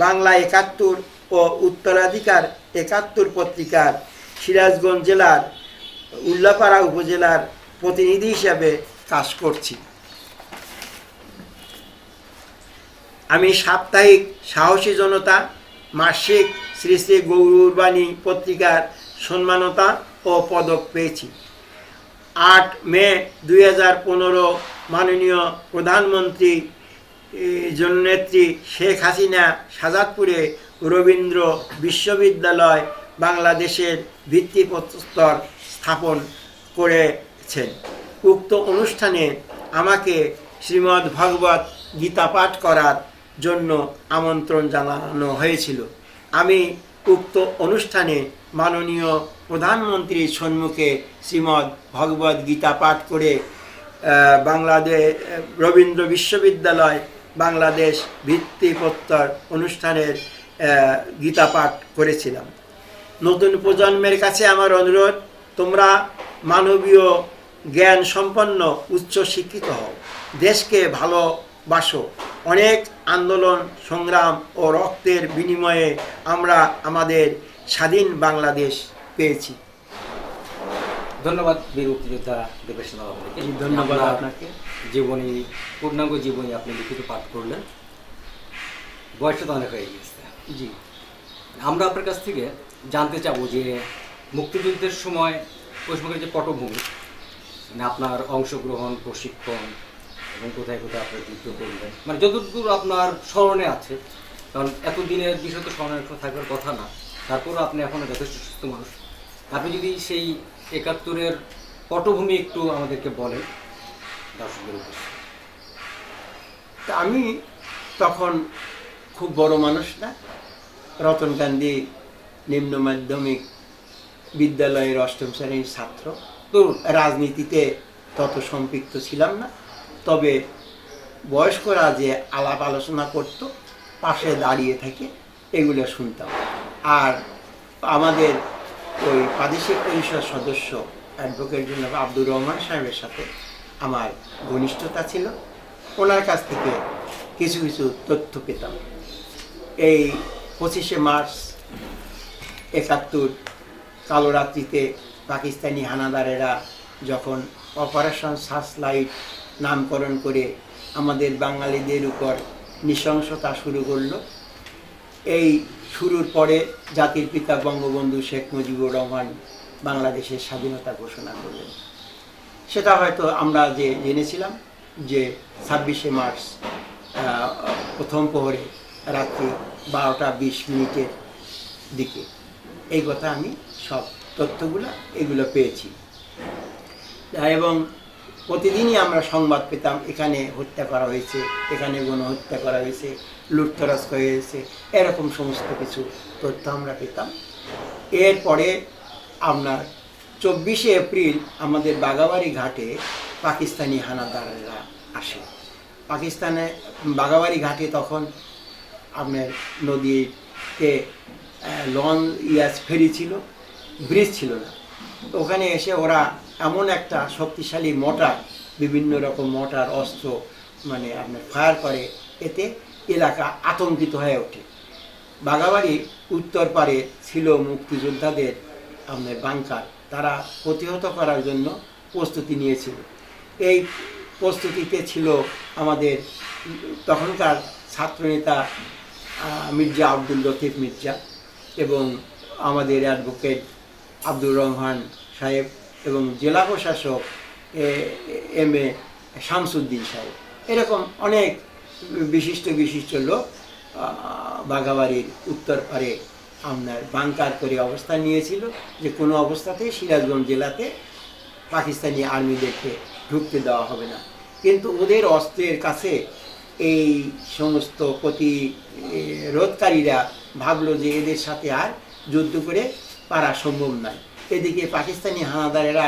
বাংলা 71 ও উত্তরাধিকার 71 পত্রিকার সিরাজগঞ্জ জেলার উল্লাপাড়া উপজেলার প্রতিনিধি হিসাবে কাজ করছি। আমি সাপ্তাহিক সাহসী জনতা, মাসিক শ্রী শ্রী গৌরবাণী পত্রিকার সম্মানতা ও পদক পেয়েছি। 8 মে 2015 মাননীয় প্রধানমন্ত্রী জননেত্রী শেখ হাসিনা শাহজাদপুরে রবীন্দ্র বিশ্ববিদ্যালয় বাংলাদেশের ভিত্তিপ্রস্তর স্থাপন করেছেন। উক্ত অনুষ্ঠানে আমাকে শ্রীমদ্ ভগবত গীতা পাঠ করার জন্য আমন্ত্রণ জানানো হয়েছিল। আমি উক্ত অনুষ্ঠানে মাননীয় প্রধানমন্ত্রীর সম্মুখে শ্রীমদ্ ভগবত গীতা পাঠ করে বাংলাদেশ রবীন্দ্র বিশ্ববিদ্যালয় বাংলাদেশ ভিত্তিপ্রস্তর অনুষ্ঠানের গীতা পাঠ করেছিলাম। নতুন প্রজন্মের কাছে আমার অনুরোধ, তোমরা মানবীয় জ্ঞান সম্পন্ন উচ্চ শিক্ষিত হও, দেশকে ভালোবাসো। অনেক আন্দোলন সংগ্রাম ও রক্তের বিনিময়ে আমরা আমাদের স্বাধীন বাংলাদেশ পেয়েছি। ধন্যবাদ বীর মুক্তিযোদ্ধা দেবেশ বাবুকে। ধন্যবাদ আপনাকে। জীবনী, পূর্ণাঙ্গ জীবনী আপনি লিখিত পাঠ করলেন। বয়সটা তো অনেক হয়ে গেছে। জি, আমরা আপনার কাছ থেকে জানতে চাবো যে মুক্তিযুদ্ধের সময় পশ্চিমবঙ্গের যে পটভূমি, মানে আপনার অংশগ্রহণ, প্রশিক্ষণ এবং কোথায় কোথায় আপনার যুদ্ধ করবেন, মানে যতদূর আপনার স্মরণে আছে, কারণ এতদিনের বিষয় তো স্মরণে থাকার কথা না, তারপরও আপনি এখনও যথেষ্ট সুস্থ মানুষ। আপনি যদি সেই 71-এর পটভূমি একটু আমাদেরকে বলেন দর্শকদের উদ্দেশ্যে। তা আমি তখন খুব বড় মানুষ না, রতনকান্দি নিম্ন মাধ্যমিক বিদ্যালয়ের 8ম শ্রেণীর ছাত্র। তো রাজনীতিতে তত সম্পৃক্ত ছিলাম না, তবে বয়স্করা যে আলাপ আলোচনা করত, পাশে দাঁড়িয়ে থেকে এগুলো শুনতাম। আর আমাদের ওই প্রাদেশিক পরিষদ সদস্য অ্যাডভোকেট জনাব আব্দুর রহমান সাহেবের সাথে আমার ঘনিষ্ঠতা ছিল। ওনার কাছ থেকে কিছু কিছু তথ্য পেতাম। এই 25শে মার্চ 71 কালো রাত্রিতে পাকিস্তানি হানাদারেরা যখন অপারেশন সার্চলাইট নামকরণ করে আমাদের বাঙালিদের উপর নৃশংসতা শুরু করলো, এই শুরুর পরে জাতির পিতা বঙ্গবন্ধু শেখ মুজিবুর রহমান বাংলাদেশের স্বাধীনতা ঘোষণা করলেন। সেটা হয়তো আমরা যে জেনেছিলাম যে 26শে মার্চ প্রথম প্রহরে রাত্রি 12:20 দিকে। এই কথা আমি সব তথ্যগুলো এগুলো পেয়েছি। এবং প্রতিদিনই আমরা সংবাদ পেতাম, এখানে হত্যা করা হয়েছে, এখানে গণহত্যা করা হয়েছে, লুটতরাজ হয়েছে, এরকম সমস্ত কিছু তথ্য আমরা পেতাম। এরপরে আপনার 24শে এপ্রিল আমাদের বাগাবাড়ি ঘাটে পাকিস্তানি হানাদাররা আসে। পাকিস্তানে বাগাবাড়ি ঘাটে তখন আপনার নদীতে ফেরি ছিল, ব্রিজ ছিল না। ওখানে এসে ওরা এমন একটা শক্তিশালী মোটর, বিভিন্ন রকম মোটর অস্ত্র মানে আপনার ফায়ার করে, এতে এলাকা আতঙ্কিত হয়ে ওঠে। বাগাবাড়ির উত্তর পারে ছিল মুক্তিযোদ্ধাদের আপনার বাংকার, তারা প্রতিহত করার জন্য প্রস্তুতি নিয়েছিল। এই প্রস্তুতিতে ছিল আমাদের তখনকার ছাত্রনেতা মির্জা আব্দুল লতিফ মির্জা এবং আমাদের অ্যাডভোকেট আব্দুর রহমান সাহেব এবং জেলা প্রশাসক এম এ শামসুদ্দিন সাহেব, এরকম অনেক বিশিষ্ট বিশিষ্ট লোক বাঘাবাড়ির উত্তর পারে আপনার বাংকার করে অবস্থান নিয়েছিল যে কোনো অবস্থাতেই সিরাজগঞ্জ জেলাতে পাকিস্তানি আর্মিদেরকে ঢুকতে দেওয়া হবে না। কিন্তু ওদের অস্ত্রের কাছে এই সমস্ত প্রতিরোধকারীরা ভাবলো যে এদের সাথে আর যুদ্ধ করে পারা সম্ভব নয়। এদিকে পাকিস্তানি হানাদারেরা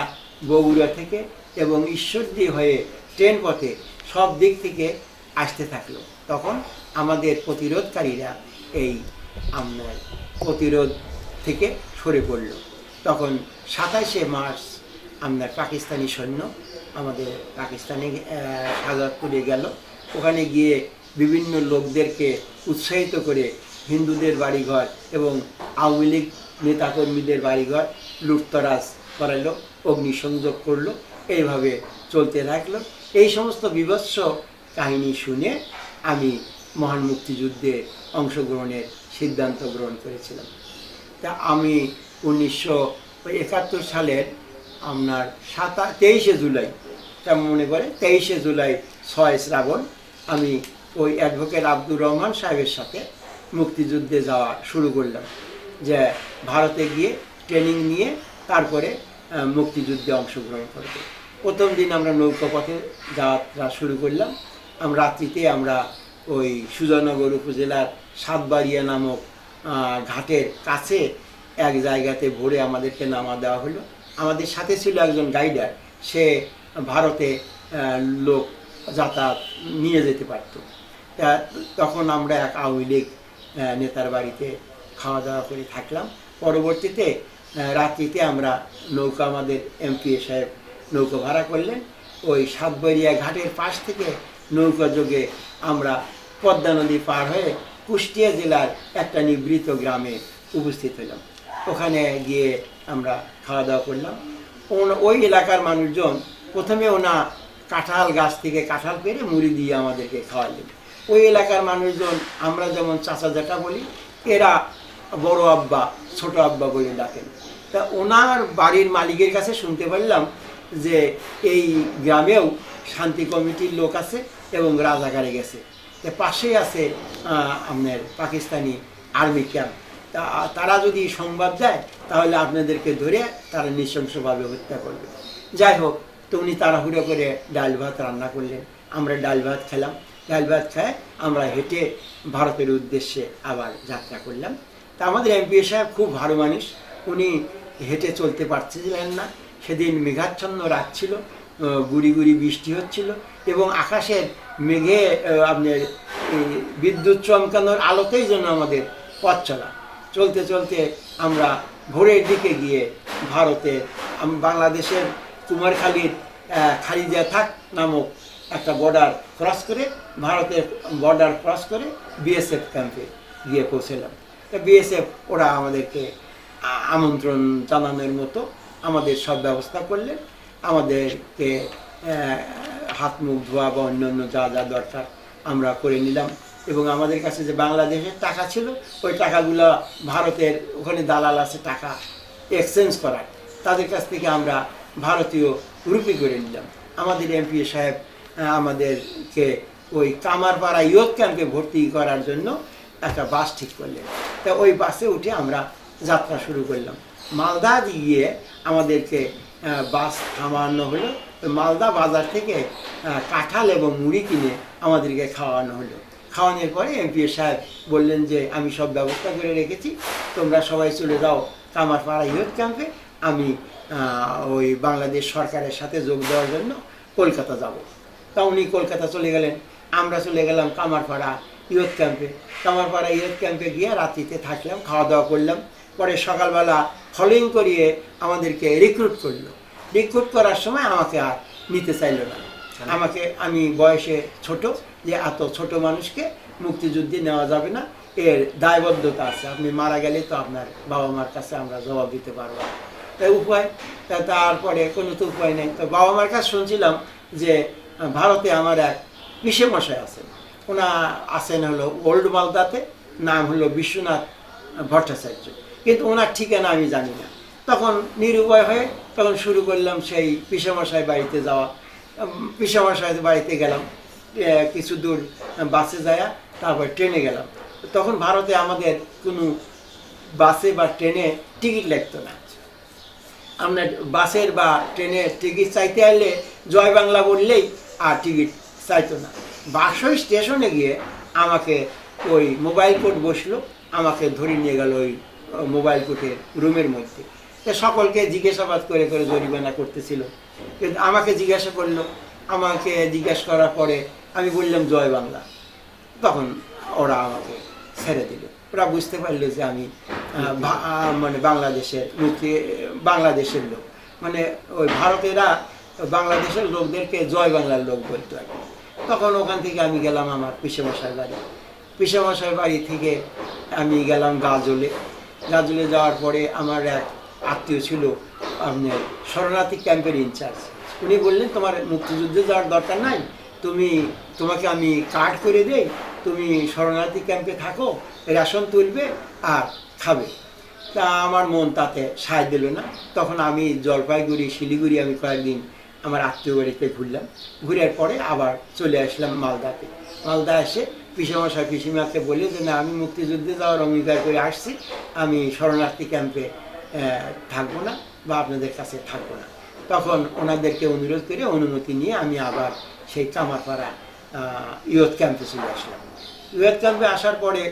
বগুড়া থেকে এবং ঈশ্বরদী হয়ে ট্রেন পথে সব দিক থেকে আসতে থাকলো। তখন আমাদের প্রতিরোধকারীরা এই আপনার প্রতিরোধ থেকে সরে পড়ল। তখন 27শে মার্চ আপনার পাকিস্তানি সৈন্য আমাদের পাকিস্তানে শাহজাদপুরে গেল। ওখানে গিয়ে বিভিন্ন লোকদেরকে উৎসাহিত করে হিন্দুদের বাড়িঘর এবং আওয়ামী লীগ নেতাকর্মীদের বাড়িঘর লুটতরাজ করালো, অগ্নিসংযোগ করলো, এইভাবে চলতে থাকলো। এই সমস্ত বীভৎস কাহিনী শুনে আমি মহান মুক্তিযুদ্ধে অংশগ্রহণের সিদ্ধান্ত গ্রহণ করেছিলাম। তা আমি 1971 সালের আপনার 23শে জুলাই, তা মনে করে 23শে জুলাই 6 শ্রাবণ আমি ওই অ্যাডভোকেট আব্দুর রহমান সাহেবের সাথে মুক্তিযুদ্ধে যাওয়া শুরু করলাম, যে ভারতে গিয়ে ট্রেনিং নিয়ে তারপরে মুক্তিযুদ্ধে অংশগ্রহণ করব। প্রথম দিন আমরা নৌকাপথে যাত্রা শুরু করলাম। রাত্রিতে আমরা ওই সুজানগর উপজেলার সাতবাড়িয়া নামক ঘাটের কাছে এক জায়গাতে ভোরে আমাদেরকে নামা দেওয়া হলো। আমাদের সাথে ছিল একজন গাইডার, সে ভারতে লোক যাতায়াত নিয়ে যেতে পারত। তখন আমরা এক আওয়ামী লীগ নেতার বাড়িতে খাওয়া দাওয়া করে থাকলাম। পরবর্তীতে রাত্রিতে আমরা নৌকা, আমাদের এমপিএ সাহেব নৌকা ভাড়া করলেন। ওই সাতবাড়িয়া ঘাটের পাশ থেকে নৌকা যোগে আমরা পদ্মা নদী পার হয়ে কুষ্টিয়া জেলার একটা নিভৃত গ্রামে উপস্থিত হলাম। ওখানে গিয়ে আমরা খাওয়া দাওয়া করলাম। ওই এলাকার মানুষজন প্রথমে ওনা কাঁঠাল গাছ থেকে কাঁঠাল পেরে মুড়ি দিয়ে আমাদেরকে খাওয়ালেন। ওই এলাকার মানুষজন আমরা যেমন চাচা জ্যাঠা বলি, এরা বড় আব্বা ছোট আব্বা বলে ডাকেন। তা ওনার বাড়ির মালিকের কাছে শুনতে পারলাম যে এই গ্রামেও শান্তি কমিটির লোক আছে এবং রাজাকারে গেছে, পাশেই আছে আপনার পাকিস্তানি আর্মি ক্যাম্প। তারা যদি সংবাদ দেয় তাহলে আপনাদেরকে ধরে তারা নৃশংসভাবে হত্যা করবে। যাই হোক, তো উনি তাড়াহুড়ো করে ডাল ভাত রান্না করলেন। আমরা ডাল ভাত খেলাম। ডাল ভাত খায় আমরা হেঁটে ভারতের উদ্দেশ্যে আবার যাত্রা করলাম। তা আমাদের এমপি সাহেব খুব ভালো মানুষ, উনি হেঁটে চলতে পারছিলেন না। সেদিন মেঘাচ্ছন্ন রাত ছিল, গুড়ি গুড়ি বৃষ্টি হচ্ছিল এবং আকাশের মেঘে আপনার বিদ্যুৎ চমকানোর আলোতেই যেন আমাদের পথ চলা। চলতে চলতে আমরা ভোরের দিকে গিয়ে ভারতের বাংলাদেশের কুমারখালীর খালিজা থাক নামক একটা বর্ডার ক্রস করে, ভারতের বর্ডার ক্রস করে বিএসএফ ক্যাম্পে গিয়ে পৌঁছলাম। বিএসএফ ওরা আমাদেরকে আমন্ত্রণ জানানোর মতো আমাদের সব ব্যবস্থা করলেন। আমাদেরকে হাত মুখ ধোয়া বা অন্যান্য যা যা দরকার আমরা করে নিলাম এবং আমাদের কাছে যে বাংলাদেশের টাকা ছিল ওই টাকাগুলো ভারতের ওখানে দালাল আছে টাকা এক্সচেঞ্জ করার, তাদের কাছ থেকে আমরা ভারতীয় রুপি করে নিলাম। আমাদের এমপি সাহেব আমাদেরকে ওই কামারপাড়া ইয়ুথ ক্যাম্পে ভর্তি করার জন্য একটা বাস ঠিক করলেন। তা ওই বাসে উঠে আমরা যাত্রা শুরু করলাম। মালদা গিয়ে আমাদেরকে বাস থামানো হলো। মালদা বাজার থেকে কাঁঠাল এবং মুড়ি কিনে আমাদেরকে খাওয়ানো হলো। খাওয়ানোর পরে এমপি সাহেব বললেন যে আমি সব ব্যবস্থা করে রেখেছি, তোমরা সবাই চলে যাও কামারপাড়া ইয়ুথ ক্যাম্পে, আমি ওই বাংলাদেশ সরকারের সাথে যোগ দেওয়ার জন্য কলকাতা যাব। তা উনি কলকাতা চলে গেলেন, আমরা চলে গেলাম কামারপাড়া ইয়ুথ ক্যাম্পে। কামারপাড়া ইয়ুথ ক্যাম্পে গিয়ে রাত্রিতে থাকলাম, খাওয়া দাওয়া করলাম। পরে সকালবেলা ফলোইং করিয়ে আমাদেরকে রিক্রুট করলো। রিক্রুট করার সময় আমাকে আর নিতে চাইল না। আমি বয়সে ছোট, যে এত ছোট মানুষকে মুক্তিযুদ্ধে নেওয়া যাবে না, এর দায়বদ্ধতা আছে, আপনি মারা গেলে তো আপনার বাবা মার কাছে আমরা জবাব দিতে পারবো। তাই উপায়, তারপরে কোনো তো উপায় নেই। তো বাবা মার কাছে শুনছিলাম যে ভারতে আমার এক পিসে মশাই আছেন, ওনা আছেন হলো ওল্ড মালদাতে, নাম হলো বিশ্বনাথ ভট্টাচার্য, কিন্তু ওনার ঠিকানা আমি জানি না। তখন নিরুপায় হয়ে তখন শুরু করলাম সেই পিসামশাই বাড়িতে যাওয়া। পিসামশাই বাড়িতে গেলাম, কিছু দূর বাসে যাওয়া, তারপর ট্রেনে গেলাম। তখন ভারতে আমাদের কোনো বাসে বা ট্রেনে টিকিট লাগতো না। আপনার বাসের বা ট্রেনের টিকিট চাইতে আসলে জয় বাংলা বললেই আর টিকিট চাইতো না। বাসই স্টেশনে গিয়ে আমাকে ওই মোবাইল কোর্ট বসলো, আমাকে ধরে নিয়ে গেল ওই মোবাইল কোর্টের রুমের মধ্যে। সকলকে জিজ্ঞাসাবাদ করে করে জরিমানা করতেছিল, কিন্তু আমাকে জিজ্ঞাসা করলো। আমাকে জিজ্ঞাসা করার পরে আমি বললাম জয় বাংলা। তখন ওরা আমাকে ছেড়ে দিল। ওরা বুঝতে পারলো যে আমি মানে বাংলাদেশের লোক, মানে ওই ভারতেরা বাংলাদেশের লোকদেরকে জয় বাংলার লোক বলতো আর কি। তখন ওখান থেকে আমি গেলাম আমার পিসেমশাই বাড়ি। পিসেমশাই বাড়ি থেকে আমি গেলাম গাজলে। গাজলে যাওয়ার পরে আমার এক আত্মীয় ছিল আপনার শরণার্থী ক্যাম্পের ইনচার্জ। উনি বললেন, তোমার মুক্তিযুদ্ধে যাওয়ার দরকার নাই, তোমাকে আমি কার্ড করে দেই, তুমি শরণার্থী ক্যাম্পে থাকো, রেশন তুলবে আর খাবে। তা আমার মন তাতে সায় দিল না। তখন আমি জলপাইগুড়ি, শিলিগুড়ি আমি কয়েকদিন আমার আত্মীয় বাড়িতে ঘুরলাম। ঘুরার পরে আবার চলে আসলাম মালদাতে। মালদা এসে পিসেমশাই পিসিমাকে বলি যে না, আমি মুক্তিযুদ্ধে যাওয়ার অঙ্গীকার করে আসছি, আমি শরণার্থী ক্যাম্পে থাকবো না বা আপনাদের কাছে থাকবো না। তখন ওনাদেরকে অনুরোধ করে অনুমতি নিয়ে আমি আবার সেই কামারপাড়া ইয়ুথ ক্যাম্পে চলে আসলাম। ইয়ুথ ক্যাম্পে আসার পরে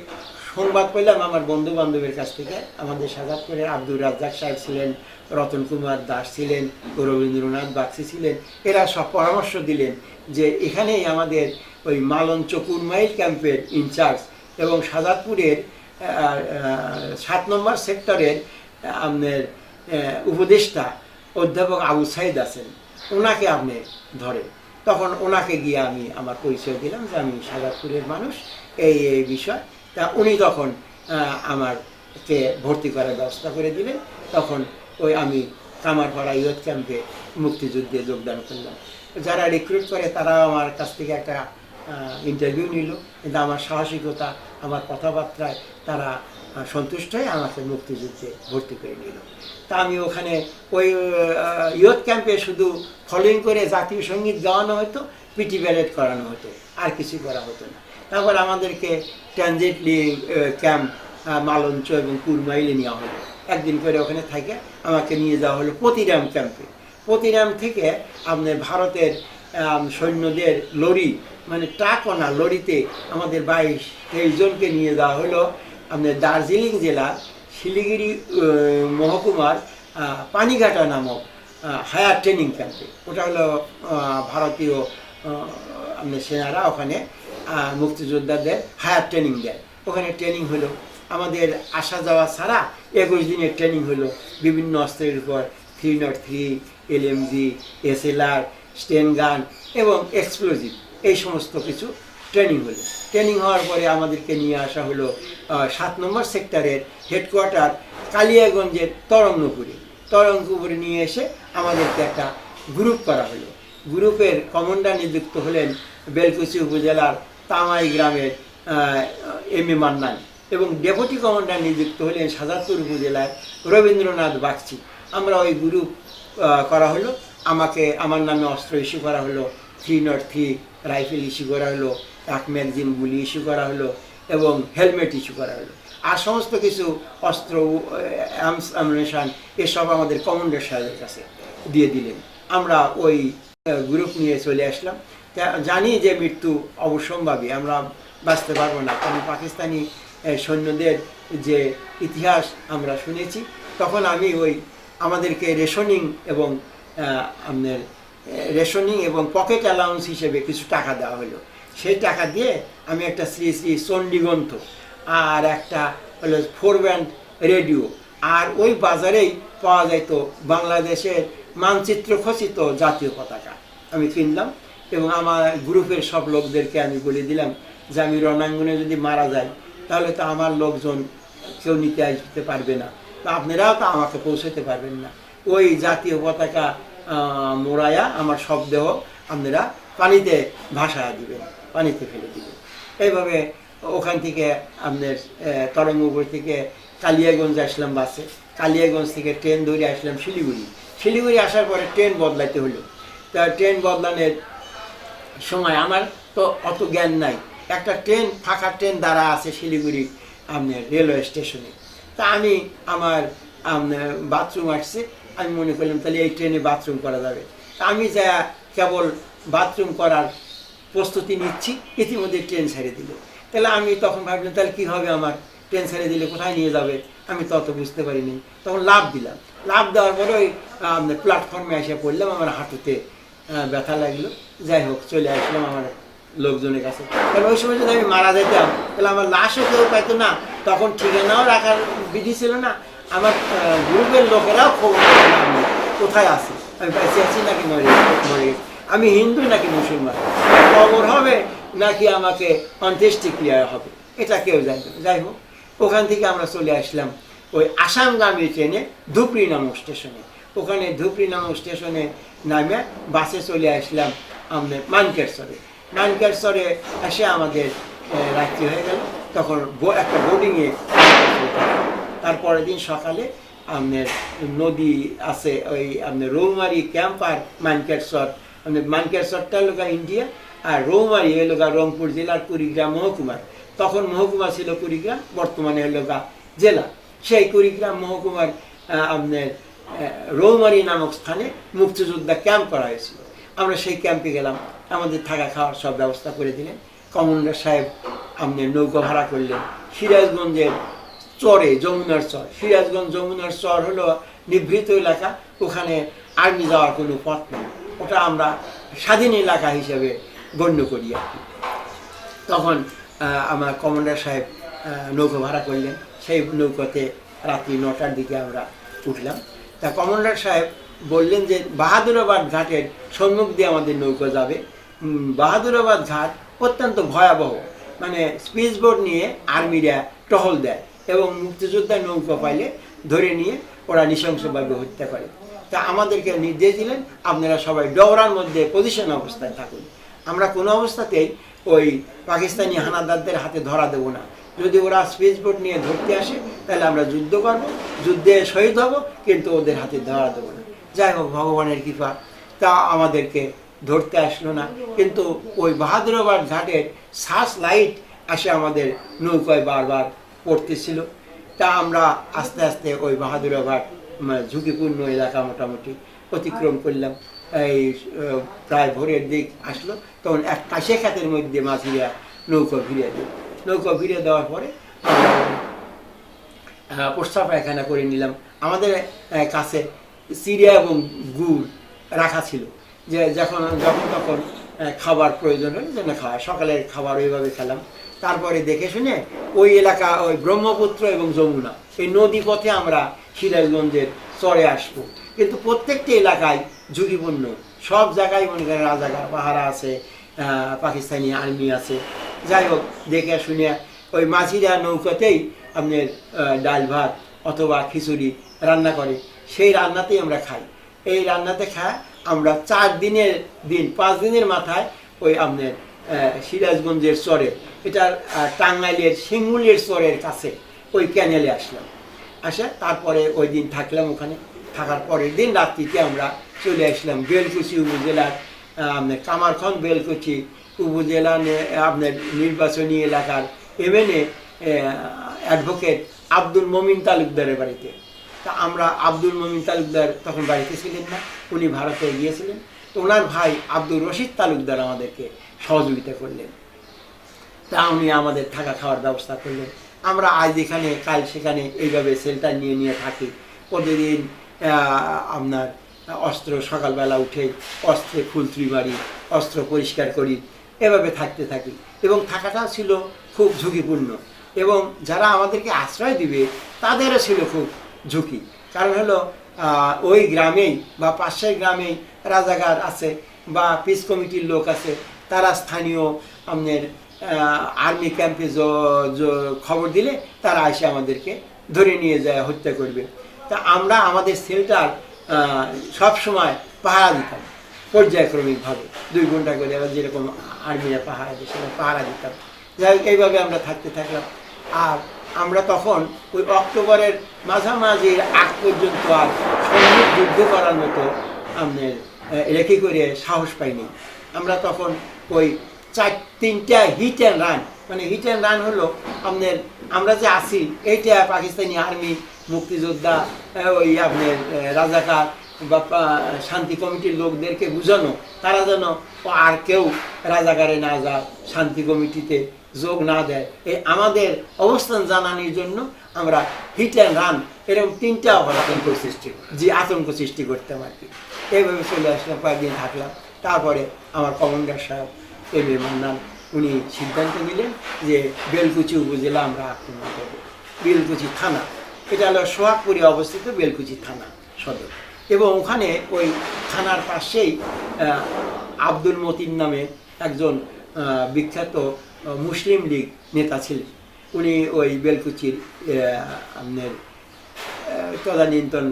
সংবাদ পেলাম আমার বন্ধু বান্ধবের কাছ থেকে। আমাদের শাহজাদপুরের আব্দুর রাজ্জাক সাহেব ছিলেন, রতন কুমার দাস ছিলেন, রবীন্দ্রনাথ বাগচি ছিলেন। এরা সব পরামর্শ দিলেন যে এখানেই আমাদের ওই মালঞ্চ কুরমাইল ক্যাম্পের ইনচার্জ এবং শাহজাদপুরের 7 নম্বর সেক্টরের আপনার উপদেষ্টা অধ্যাপক আবু সাইদ আছেন, ওনাকে আপনি ধরেন। তখন ওনাকে গিয়ে আমি আমার পরিচয় দিলাম যে আমি শাহজাদপুরের মানুষ, এই এই বিষয়। তা উনি তখন আমারকে ভর্তি করার ব্যবস্থা করে দিলেন। তখন ওই আমি কামারপাড়া ইয়ুথ ক্যাম্পে মুক্তিযুদ্ধে যোগদান করলাম। যারা রিক্রুট করে তারা আমার কাছ থেকে একটা ইন্টারভিউ নিল, কিন্তু আমার সাহসিকতা, আমার কথাবার্তায় তারা সন্তুষ্ট হয়ে আমাকে মুক্তিযুদ্ধে ভর্তি করে নিল। তা আমি ওখানে ওই ইয়ুথ ক্যাম্পে শুধু ফলোইং করে জাতীয় সঙ্গীত গাওয়ানো হতো, পিটি প্যারেড করানো হতো, আর কিছু করা হতো না। তারপর আমাদেরকে ট্রানজিটলি ক্যাম্প মালঞ্চ এবং কুরমাইলে নেওয়া হলো। একদিন করে ওখানে থেকে আমাকে নিয়ে যাওয়া হলো পতিরাম ক্যাম্পে। পতিরাম থেকে আপনার ভারতের সৈন্যদের লরি, মানে ট্রাকও না, লরিতে আমাদের 22-23 জনকে নিয়ে যাওয়া হলো আপনার দার্জিলিং জেলার শিলিগুড়ি মহকুমার পানিঘাটা নামক হায়ার ট্রেনিং ক্যাম্পে। ওটা হলো ভারতীয় আপনার সেনারা ওখানে মুক্তিযোদ্ধাদের হায়ার ট্রেনিং দেয়। ওখানে ট্রেনিং হলো, আমাদের আসা যাওয়া ছাড়া 21 দিনের ট্রেনিং হলো বিভিন্ন অস্ত্রের উপর, 303, LMG, SLR, স্টেন গান এবং এক্সপ্লোজিভ, এই সমস্ত কিছু ট্রেনিং হলো। ট্রেনিং হওয়ার পরে আমাদেরকে নিয়ে আসা হলো 7 নম্বর সেক্টরের হেডকোয়ার্টার কালিয়াগঞ্জের তরঙ্গপুরে নিয়ে এসে আমাদেরকে একটা গ্রুপ করা হলো। গ্রুপের কমান্ডার নিযুক্ত হলেন বেলকুচি উপজেলার তামাই গ্রামের MA মান্নান এবং ডেপুটি কমান্ডার নিযুক্ত হলেন শাহজাদপুর উপজেলার রবীন্দ্রনাথ বাগচি। আমরা ওই গ্রুপ করা হলো। আমার নামে অস্ত্র ইস্যু করা হলো, 303 রাইফেল ইস্যু করা হলো, 1 ম্যাগাজিন গুলি ইস্যু করা হলো এবং হেলমেট ইস্যু করা হলো। আর সমস্ত কিছু অস্ত্র, অ্যামুনিশন এসব আমাদের কমান্ডার সাহেবের কাছে দিয়ে দিলেন। আমরা ওই গ্রুপ নিয়ে চলে আসলাম। জানি যে মৃত্যু অবশ্যম্ভাবী, আমরা বাঁচতে পারবো না, কারণ পাকিস্তানি সৈন্যদের যে ইতিহাস আমরা শুনেছি। তখন আমি ওই আমাদেরকে রেশনিং এবং পকেট অ্যালাউন্স হিসেবে কিছু টাকা দেওয়া হলো। সেই টাকা দিয়ে আমি একটা শ্রী শ্রী চণ্ডীগ্রন্থ আর একটা হলো 4 ব্যান্ড রেডিও, আর ওই বাজারেই পাওয়া যেত বাংলাদেশের মানচিত্র খচিত জাতীয় পতাকা আমি কিনলাম এবং আমার গ্রুপের সব লোকদেরকে আমি বলে দিলাম যে আমি রণাঙ্গনে যদি মারা যাই তাহলে তো আমার লোকজন কেউ নিতে আসতে পারবে না, তো আপনারাও তো আমাকে পৌঁছাতে পারবেন না। ওই জাতীয় পতাকা মোড়ায়া আমার সব দেহ আপনারা পানিতে ভাসায় দিবেন, পানিতে ফেলে দিবেন। এইভাবে ওখান থেকে আপনার তরঙ্গপুর থেকে কালিয়াগঞ্জ আসলাম বাসে, কালিয়াগঞ্জ থেকে ট্রেন ধরে আসলাম শিলিগুড়ি। শিলিগুড়ি আসার পরে ট্রেন বদলাতে হলো। তা ট্রেন বদলানোর সময় আমার তো অত জ্ঞান নাই, একটা ট্রেন ফাঁকা ট্রেন দাঁড়া আছে শিলিগুড়ি আপনার রেলওয়ে স্টেশনে। তা আমি আমার বাথরুম আসছে, আমি মনে করলাম তাহলে এই ট্রেনে বাথরুম করা যাবে। তা আমি যা কেবল বাথরুম করার প্রস্তুতি নিচ্ছি, ইতিমধ্যে ট্রেন ছেড়ে দিল। তাহলে আমি তখন ভাবলাম তাহলে কী হবে, আমার ট্রেন ছেড়ে দিলে কোথায় নিয়ে যাবে আমি তত বুঝতে পারিনি। তখন লাফ দিলাম, লাফ দেওয়ার পরে ওই প্ল্যাটফর্মে এসে পড়লাম, আমার হাঁটুতে ব্যথা লাগলো। যাই হোক চলে আসলাম আমার লোকজনের কাছে। তাহলে ওই সময় যদি আমি মারা যেতাম তাহলে আমার লাশও কেউ পাইতো না, তখন ঠিকানাও রাখার বিধি ছিল না, আমার গ্রুপের লোকেরাও খবর পেত না আমি কোথায় আছি, আমি বেঁচে আছি নাকি মরে গেছি, আমি হিন্দু নাকি মুসলমান, খবর হবে নাকি আমাকে অন্ত্যেষ্টিক্রিয়া হবে, এটা কেউ জানতো না। যাই হোক ওখান থেকে আমরা চলে আসলাম ওই আসামগামী ট্রেনে ধুপড়ি নামক স্টেশনে। ওখানে ধুপড়ি নামক স্টেশনে নামে বাসে চলে আসলাম আমাদের মানকেশ্বরে। মানকেশ্বরে এসে আমাদের রাত্রি হয়ে গেল। তখন একটা বোর্ডিংয়ে, তারপরের দিন সকালে আপনার নদী আছে ওই আপনার রৌমারি ক্যাম্প আর মানকেশ্বর, আপনার মানকেশ্বরটা হলো ইন্ডিয়া আর রৌমারি হলো রংপুর জেলার কুড়িগ্রাম মহকুমার। তখন মহকুমা ছিল কুড়িগ্রাম, বর্তমানে হলো জেলা। সেই কুড়িগ্রাম মহকুমার আপনার রৌমারি নামক স্থানে মুক্তিযোদ্ধা ক্যাম্প করা হয়েছিল। আমরা সেই ক্যাম্পে গেলাম, আমাদের থাকা খাওয়ার সব ব্যবস্থা করে দিলেন। কমান্ডার সাহেব আপনার নৌকা ভাড়া করলেন সিরাজগঞ্জের চরে, যমুনার চর। সিরাজগঞ্জ যমুনার চর হলো নিভৃত এলাকা, ওখানে আর্মি যাওয়ার কোনো পথ নেই, ওটা আমরা স্বাধীন এলাকা হিসেবে গণ্য করি আর কি। তখন আমার কমান্ডার সাহেব নৌকা ভাড়া করলেন, সেই নৌকাতে রাত্রি 9টার দিকে আমরা উঠলাম। তা কমান্ডার সাহেব বললেন যে বাহাদুরাবাদ ঘাটের সম্মুখ দিয়ে আমাদের নৌকা যাবে। বাহাদুরাবাদ ঘাট অত্যন্ত ভয়াবহ, মানে স্পিচ বোট নিয়ে আর্মিরা টহল দেয় এবং মুক্তিযোদ্ধা নৌকা পাইলে ধরে নিয়ে ওরা নৃশংসভাবে হত্যা করে। তা আমাদেরকে নির্দেশ দিলেন আপনারা সবাই ডবরার মধ্যে পজিশন অবস্থায় থাকুন, আমরা কোনো অবস্থাতেই ওই পাকিস্তানি হানাদারদের হাতে ধরা দেব না, যদি ওরা স্পিচ বোট নিয়ে ধরতে আসে তাহলে আমরা যুদ্ধ করব, যুদ্ধে শহীদ হব, কিন্তু ওদের হাতে ধরা দেবো না। যাই হোক ভগবানের কৃপা, তা আমাদেরকে ধরতে আসলো না, কিন্তু ওই বাহাদুরাবাদ ঘাটের সার্চ লাইট আসে আমাদের নৌকায় বারবার পড়তেছিল। তা আমরা আস্তে আস্তে ওই বাহাদুরাবাদ ঝুঁকিপূর্ণ এলাকা মোটামুটি অতিক্রম করলাম। এই প্রায় ভোরের দিক আসলো, তখন এক কাশে খাতের মধ্যে মাঝিরা নৌকা ভিড়ে দিল। নৌকা ভিড়ে দেওয়ার পরে প্রস্তাব পায়খানা করে নিলাম। আমাদের কাছে চিড়িয়া এবং গুড় রাখা ছিল, যে যখন তখন খাবার প্রয়োজন হলে যেন খাওয়া, সকালের খাবার ওইভাবে খেলাম। তারপরে দেখে শুনে ওই এলাকা ওই ব্রহ্মপুত্র এবং যমুনা এই নদী পথে আমরা সিরাজগঞ্জের চরে আসবো, কিন্তু প্রত্যেকটি এলাকায় ঝুঁকিপূর্ণ, সব জায়গায় মনে করেন রাজাকার পাহারা আছে, পাকিস্তানি আর্মি আছে। যাই হোক দেখে শুনে ওই মাঝিরা নৌকাতেই আপনার ডাল ভাত অথবা খিচুড়ি রান্না করে, সেই রান্নাতেই আমরা খাই। এই রান্নাতে খাই আমরা 4 দিনের দিন 5 দিনের মাথায় ওই আপনার সিরাজগঞ্জের চরে, এটা টাঙ্গাইলের সিঙ্গুলের চরের কাছে ওই ক্যানেলে আসলাম। আসে তারপরে ওই দিন থাকলাম ওখানে, থাকার পরের দিন রাত্রিতে আমরা চলে আসলাম বেলকুচি উপজেলার আপনার কামারখন বেলকুচি উপজেলা আপনার নির্বাচনী এলাকার এমএনএ অ্যাডভোকেট আব্দুল মমিন তালুকদারের বাড়িতে। তা আমরা আব্দুল মমিন তালুকদার তখন বাড়িতে ছিলেন না, উনি ভারতে গিয়েছিলেন। তো ওনার ভাই আব্দুর রশিদ তালুকদার আমাদেরকে সহযোগিতা করলেন, তা উনি আমাদের থাকা খাওয়ার ব্যবস্থা করলেন। আমরা আজ এখানে কাল সেখানে এইভাবে শেল্টার নিয়ে থাকি। প্রতিদিন আপনার অস্ত্র সকালবেলা উঠে অস্ত্রে ফুলত্রি মারি, অস্ত্র পরিষ্কার করি, এভাবে থাকতে থাকি। এবং থাকাটা ছিল খুব ঝুঁকিপূর্ণ, এবং যারা আমাদেরকে আশ্রয় দিবে তাদেরও ছিল খুব ঝুঁকি। কারণ হলো ওই গ্রামেই বা পাশের গ্রামেই রাজাকার আছে বা পিস কমিটির লোক আছে, তারা স্থানীয় আপনার আর্মি ক্যাম্পে খবর দিলে তারা এসে আমাদেরকে ধরে নিয়ে যায়, হত্যা করবে। তা আমরা আমাদের সেলটার সবসময় পাহারা দিতাম পর্যায়ক্রমিকভাবে, 2 ঘন্টা করে, যেরকম আর্মিরা পাহারা দিত সেটা পাহারা দিতাম। যাই হোক, এইভাবে আমরা থাকতে থাকলাম। আর আমরা তখন ওই অক্টোবরের মাঝামাঝির আগ পর্যন্ত আর সৈনিক যুদ্ধ করার মতো আমাদের রেখে করে সাহস পাইনি। আমরা তখন ওই 3টা হিট অ্যান্ড রান, মানে হিট অ্যান্ড রান হলো আপনার আমরা যে আছি এইটা পাকিস্তানি আর্মি, মুক্তিযোদ্ধা, ওই আপনার রাজাকার বা শান্তি কমিটির লোকদেরকে বুঝানো তারা যেন আর কেউ রাজাকারে না যায়, শান্তি কমিটিতে যোগ না দেয়, এই আমাদের অবস্থান জানানোর জন্য আমরা হিট অ্যান্ড রান এরকম 3টা আতঙ্ক সৃষ্টি, যে আতঙ্ক সৃষ্টি করতাম আর কি। এইভাবে চলে আসলাম, কয়েকদিন থাকলাম। তারপরে আমার কমান্ডার সাহেব এম এ মান্নান উনি সিদ্ধান্ত নিলেন যে বেলকুচি উপজেলা আমরা আক্রমণ করব। বেলকুচি থানা, এটা হলো সোহাগপুরে অবস্থিত বেলকুচি থানা সদর, এবং ওখানে ওই থানার পাশেই আব্দুল মতিন নামে একজন বিখ্যাত মুসলিম লীগ নেতা ছিলেন। উনি ওই বেলকুচির আপনার তদানীন্তন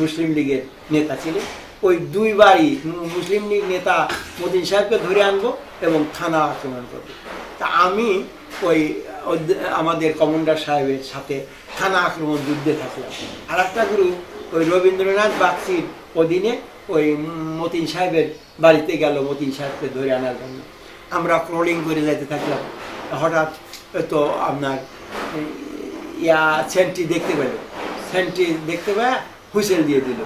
মুসলিম লীগের নেতা ছিলেন। ওই দুইবারই মুসলিম লীগ নেতা মতিন সাহেবকে ধরে আনবো এবং থানা আক্রমণ করবো। তা আমি ওই আমাদের কমান্ডার সাহেবের সাথে থানা আক্রমণ যুদ্ধে থাকলাম। আর একটা গ্রুপ ওই রবীন্দ্রনাথ বাগচির অধীনে ওই মতিন সাহেবের বাড়িতে গেল মতিন সাহেবকে ধরে আনার জন্য। আমরা ক্রলিং করে যেতে থাকলাম। হঠাৎ তো আপনার সেন্ট্রি দেখতে পেল, সেন্ট্রি দেখতে পায় হুইসেল দিয়ে দিল।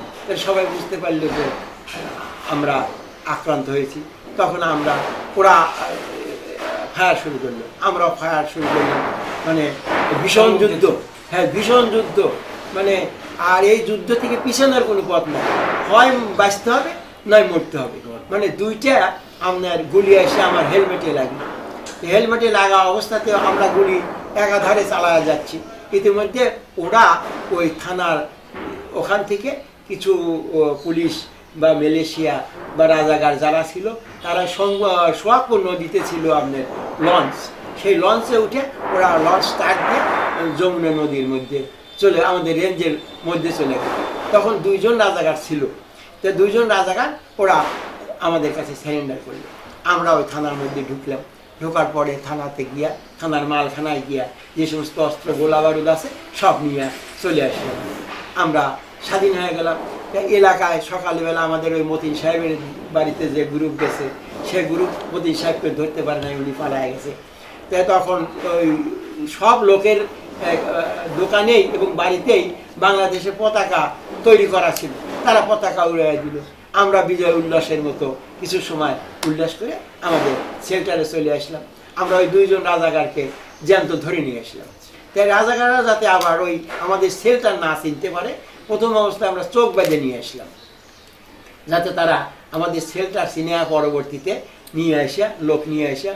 সবাই বুঝতে পারলো যে আমরা আক্রান্ত হয়েছি। তখন ওরা ফায়ার শুরু করলো, আমরাও ফায়ার শুরু করলাম। মানে ভীষণ যুদ্ধ, হ্যাঁ ভীষণ যুদ্ধ। মানে আর এই যুদ্ধ থেকে পিছনের কোনো পথ নেই, হয় বাঁচতে হবে নয় মরতে হবে। মানে দুইটা আপনার গুলি এসে আমার হেলমেটে লাগলো। হেলমেটে লাগা অবস্থাতে আমরা গুলি একাধারে চালায়া যাচ্ছি। ইতিমধ্যে ওরা ওই থানার ওখান থেকে কিছু পুলিশ বা মালয়েশিয়া বা রাজাকার যারা ছিল তারা সোহাগপুর নদীতে ছিল আপনার লঞ্চ, সেই লঞ্চে উঠে ওরা লঞ্চ স্টার্ট দিয়ে যমুনা নদীর মধ্যে চলে আমাদের রেঞ্জের মধ্যে চলে গেল। তখন 2 জন রাজাকার ছিল। তো 2 জন রাজাকার ওরা আমাদের কাছে সারেন্ডার করলো। আমরা ওই থানার মধ্যে ঢুকলাম। ঢোকার পরে থানাতে গিয়া, থানার মালখানায় গিয়া যে সমস্ত অস্ত্র গোলা বারুদ আছে সব নিয়ে চলে আসলাম। আমরা স্বাধীন হয়ে গেলাম। এলাকায় সকালবেলা আমাদের ওই মতিন সাহেবের বাড়িতে যে গ্রুপ গেছে সে গ্রুপ মতিন সাহেবকে ধরতে পারে নাই, উনি পালায় গেছে। তো তখন ওই সব লোকের দোকানেই এবং বাড়িতেই বাংলাদেশের পতাকা তৈরি করা ছিল, তারা পতাকা উড়াইয়া দিল। আমরা বিজয় উল্লাসের মতো কিছু সময় উল্লাস করে আমাদের শেল্টারে চলে আসলাম। আমরা ওই 2 জন রাজাকারকে জ্যান্ত ধরে নিয়ে আসলাম। তাই রাজাকাররা যাতে আবার ওই আমাদের শেল্টার না চিনতে পারে, প্রথম অবস্থায় আমরা চোখ বেঁধে নিয়ে আসলাম, যাতে তারা আমাদের শেল্টার চিনে পরবর্তীতে নিয়ে আসা লোক নিয়ে আসা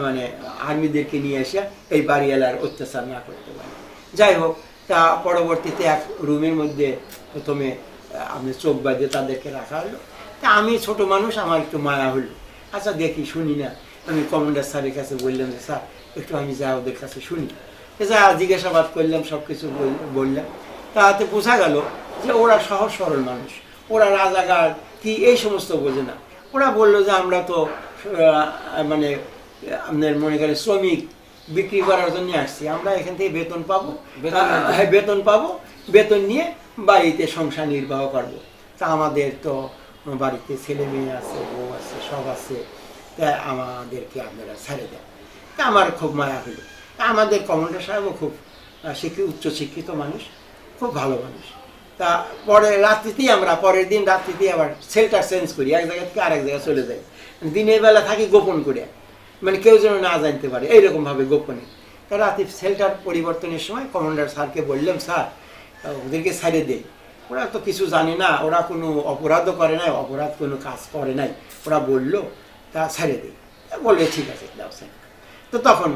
মানে আর্মিদেরকে নিয়ে আসা এই বাড়িওয়ালার অত্যাচার না করতে পারে। যাই হোক, তা পরবর্তীতে এক রুমের মধ্যে প্রথমে আপনি চোখ বাঁধে তাদেরকে রাখা হলো। তা আমি ছোট মানুষ, আমার একটু মায়া হলো। আচ্ছা দেখি শুনি না। আমি কমান্ডার স্যারের কাছে বললাম যে স্যার একটু আমি যা ওদের কাছে শুনি। যা জিজ্ঞাসাবাদ করলাম, সব কিছু বললাম। তাতে বোঝা গেল যে ওরা সহজ সরল মানুষ, ওরা রাজাকার কি এই সমস্ত বোঝে না। ওরা বললো যে আমরা তো মানে আপনার মনে করেন শ্রমিক বিক্রি করার জন্য আসছি, আমরা এখান থেকে বেতন পাবো, বেতন নিয়ে বাড়িতে সংসার নির্বাহ করবো। তা আমাদের তো বাড়িতে ছেলে মেয়ে আছে, বউ আছে, সব আছে, তা আমাদেরকে আপনারা ছেড়ে দেন। তা আমার খুব মায়া হলো। তা আমাদের কমান্ডার সাহেবও খুব উচ্চশিক্ষিত মানুষ, খুব ভালো মানুষ। তা পরের দিন রাত্রিতেই আবার শেল্টার চেঞ্জ করি, এক জায়গা থেকে আরেক জায়গায় চলে যাই। দিনের বেলা থাকি গোপন করে, মানে কেউ যেন না জানতে পারে এইরকমভাবে গোপনে। তা রাতে শেল্টার পরিবর্তনের সময় কমান্ডার স্যারকে বললাম, স্যার ওদেরকে ছেড়ে দেই, ওরা তো কিছু জানে না, ওরা কোনো অপরাধও করে নাই, অপরাধ কোনো কাজ করে নাই, ওরা বললো তা ছেড়ে দিই। বললে ঠিক আছে দাও স্যার। তো তখন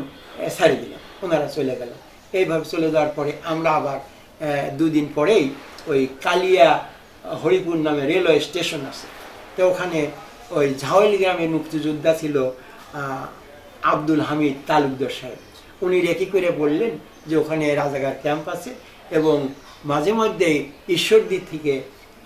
ছেড়ে দিলাম, ওনারা চলে গেল। এইভাবে চলে যাওয়ার পরে আমরা আবার 2 দিন পরেই ওই কালিয়া হরিপুর নামে রেলওয়ে স্টেশন আছে, তো ওখানে ওই ঝাওয়ালি গ্রামের মুক্তিযোদ্ধা ছিল আব্দুল হামিদ তালুকদার সাহেব। উনি রেখি করে বললেন যে ওখানে রাজাকার ক্যাম্প আছে এবং মাঝে মধ্যেই ঈশ্বরদী থেকে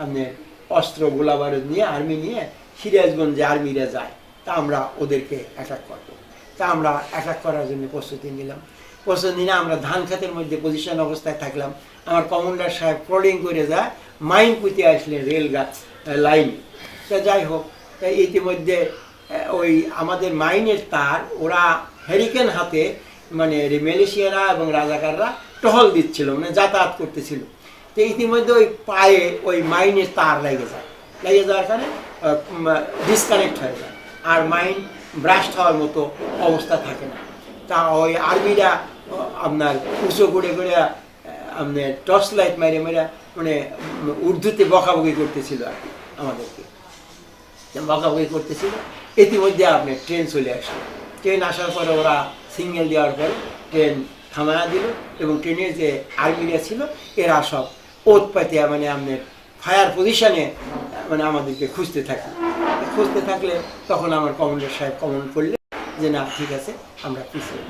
আপনার অস্ত্র গোলা বারুদ নিয়ে আর্মি নিয়ে সিরাজগঞ্জে আর্মিরা যায়, তা আমরা ওদেরকে অ্যাটাক করবো। তা আমরা অ্যাটাক করার জন্য প্রস্তুতি নিলাম। প্রস্তুতি নিয়ে আমরা ধান খেতের মধ্যে পজিশন অবস্থায় থাকলাম। আমার কমান্ডার সাহেব ফোর্ডিং করে যায়, মাইন পুঁতে আসলেন রেল লাইনে। তা যাই হোক, ইতিমধ্যে ওই আমাদের মাইনের তার ওরা হেরিকেন হাতে মানে মালয়েশিয়ারা এবং রাজাকাররা টহল দিচ্ছিল, মানে যাতায়াত করতেছিল। তো ইতিমধ্যে ওই পায়ে ওই মাইনের তার লেগে যাওয়ার কারণে ডিসকানেক্ট হয়ে যায়, আর মাইন ব্রাস্ট হওয়ার মতো অবস্থা থাকে না। তা ওই আর্মিরা আপনার উঁচু করে আপনার টর্চ লাইট মেরে মানে উর্দুতে বকাবকি করতেছিল আর কি, আমাদেরকে বকাবকি করতেছিল। ইতিমধ্যে আপনার ট্রেন চলে আসলো। ট্রেন আসার পরে ওরা সিগন্যাল দেওয়ার পরে ট্রেন থামায়া দিল, এবং ট্রেনের যে আর্মিরা ছিল এরা সব ওত পাতে মানে আপনার ফায়ার পজিশনে মানে আমাদেরকে খুঁজতে থাকলে তখন আমার কমান্ডার সাহেব কমান্ড করলে যে না ঠিক আছে আমরা পিছিয়ে।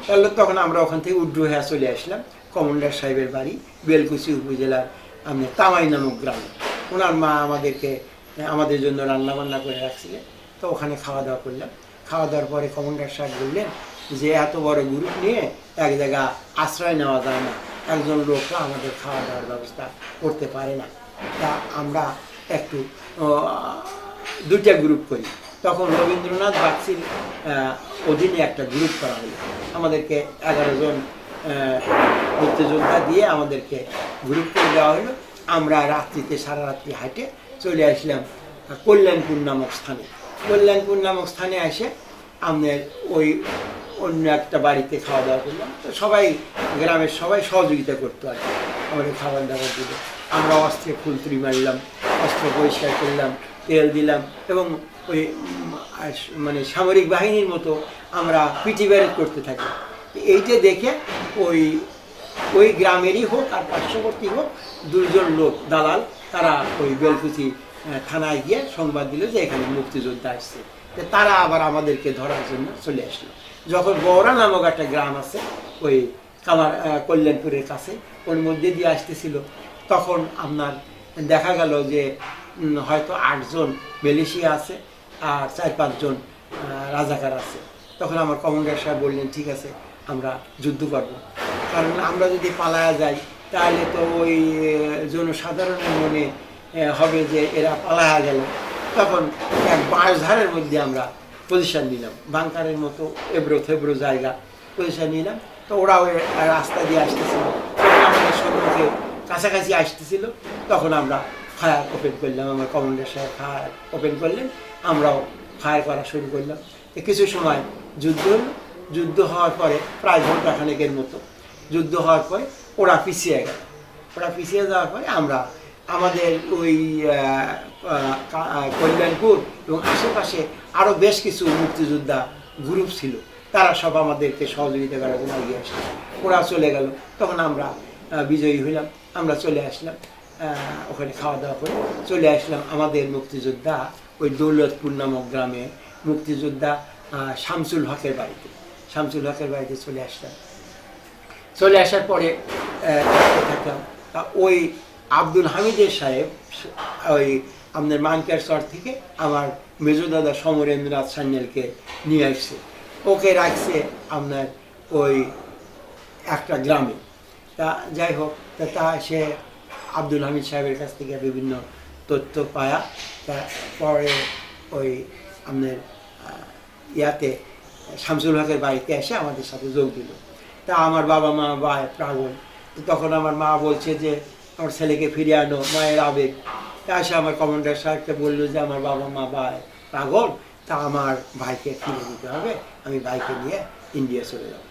তাহলে তখন আমরা ওখান থেকে উড্ডু হয়ে চলে আসলাম কমান্ডার সাহেবের বাড়ি বেলকুচি উপজেলার আপনার তামাই নামক গ্রামে। ওনার মা আমাদের জন্য রান্না বান্না করে রাখছিলেন। তো ওখানে খাওয়া দাওয়া করলাম। খাওয়া দাওয়ার পরে কমান্ডার সাহেব বললেন যে এত বড় গ্রুপ নিয়ে এক জায়গা আশ্রয় নেওয়া যায় না, একজন লোকরা আমাদের খাওয়া দাওয়ার ব্যবস্থা করতে পারে না, তা আমরা একটু দুইটা গ্রুপ করি। তখন রবীন্দ্রনাথ বাগচির অধীনে একটা গ্রুপ করা হলো। আমাদেরকে 11 জন মুক্তিযোদ্ধা দিয়ে আমাদেরকে গ্রুপ করে দেওয়া হলো। আমরা রাত্রিতে সারা রাত্রি হাঁটে চলে আসলাম কল্যাণপুর নামক স্থানে। কল্যাণপুর নামক স্থানে এসে আমাদের ওই অন্য একটা বাড়িতে খাওয়া দাওয়া করলাম। তো সবাই গ্রামের সবাই সহযোগিতা করতো আর কি, আমাদের খাবার দাবার দিল। আমরা অস্ত্রে ফুলতুরি মারলাম, অস্ত্র পরিষ্কার করলাম, তেল দিলাম, এবং ওই মানে সামরিক বাহিনীর মতো আমরা পিটি ব্যারেজ করতে থাকি। এইটা দেখে ওই গ্রামেরই হোক আর পার্শ্ববর্তী হোক 2 জন লোক দালাল তারা ওই বেলকুচি থানায় গিয়ে সংবাদ দিল যে এখানে মুক্তিযোদ্ধা আসছে। তারা আবার আমাদেরকে ধরার জন্য চলে আসলো। যখন বওড়া নামক একটা গ্রাম আছে ওই কল্যাণপুরের কাছে, ওর মধ্যে দিয়ে আসতেছিল, তখন আপনার দেখা গেল যে হয়তো 8 জন মালয়েশিয়া আছে আর 4-5 জন রাজাকার আছে। তখন আমার কমান্ডার সাহেব বললেন ঠিক আছে আমরা যুদ্ধ করব, কারণ আমরা যদি পালায়া যাই তাহলে তো ওই জনসাধারণের মনে হবে যে এরা পালায়া গেল। তখন এক বাঁশঝাড়ের মধ্যে আমরা পজিশন নিলাম, বাংকারের মতো এবড়ো জায়গা পজিশন নিলাম। তো ওরা ওই রাস্তা দিয়ে আসতেছিল, আমাদের সম্মুখে কাছাকাছি আসতেছিল। তখন আমরা ফায়ার ওপেন করলাম, আমার কমান্ডার সাহেব ফায়ার ওপেন করলেন, আমরাও ফায়ার করা শুরু করলাম। কিছু সময় যুদ্ধ হওয়ার পরে প্রায় ঘন্টাখানেকের মতো যুদ্ধ হওয়ার পরে ওরা পিছিয়ে গেল। ওরা পিছিয়ে যাওয়ার পরে আমরা আমাদের ওই কল্যাণপুর এবং আশেপাশে আরও বেশ কিছু মুক্তিযোদ্ধা গ্রুপ ছিল, তারা সব আমাদেরকে সহযোগিতা করার জন্য এগিয়ে আসলো। ওরা চলে গেল, তখন আমরা বিজয়ী হইলাম। আমরা চলে আসলাম ওখানে খাওয়া দাওয়া করে চলে আসলাম আমাদের মুক্তিযোদ্ধা ওই দৌলতপুর নামক গ্রামে মুক্তিযোদ্ধা শামসুল হকের বাড়িতে চলে আসলাম। চলে আসার পরে থাকলাম। ওই আব্দুল হামিদের সাহেব ওই আমাদের মানকার চর থেকে আমার মেজদাদা সমরেন্দ্রনাথ সান্যালকে নিয়ে আসছে, ওকে রাখছে আপনার ওই একটা গ্রামে। তা যাই হোক, তা সে আব্দুল হামিদ সাহেবের কাছ থেকে বিভিন্ন তথ্য পায়া, তারপরে ওই আপনার ইয়াতে শামসুল হকের বাড়িতে এসে আমাদের সাথে যোগ দিল। তা আমার বাবা মা পাগল। তো তখন আমার মা বলছে যে আমার ছেলেকে ফিরিয়ে আনো, মায়ের আবেগ। তা এসে আমার কমান্ডার সাহেবকে বললো যে আমার বাবা মা পাগল, তা আমার ভাইকে ফিরে দিতে হবে, আমি ভাইকে নিয়ে ইন্ডিয়া চলে যাব।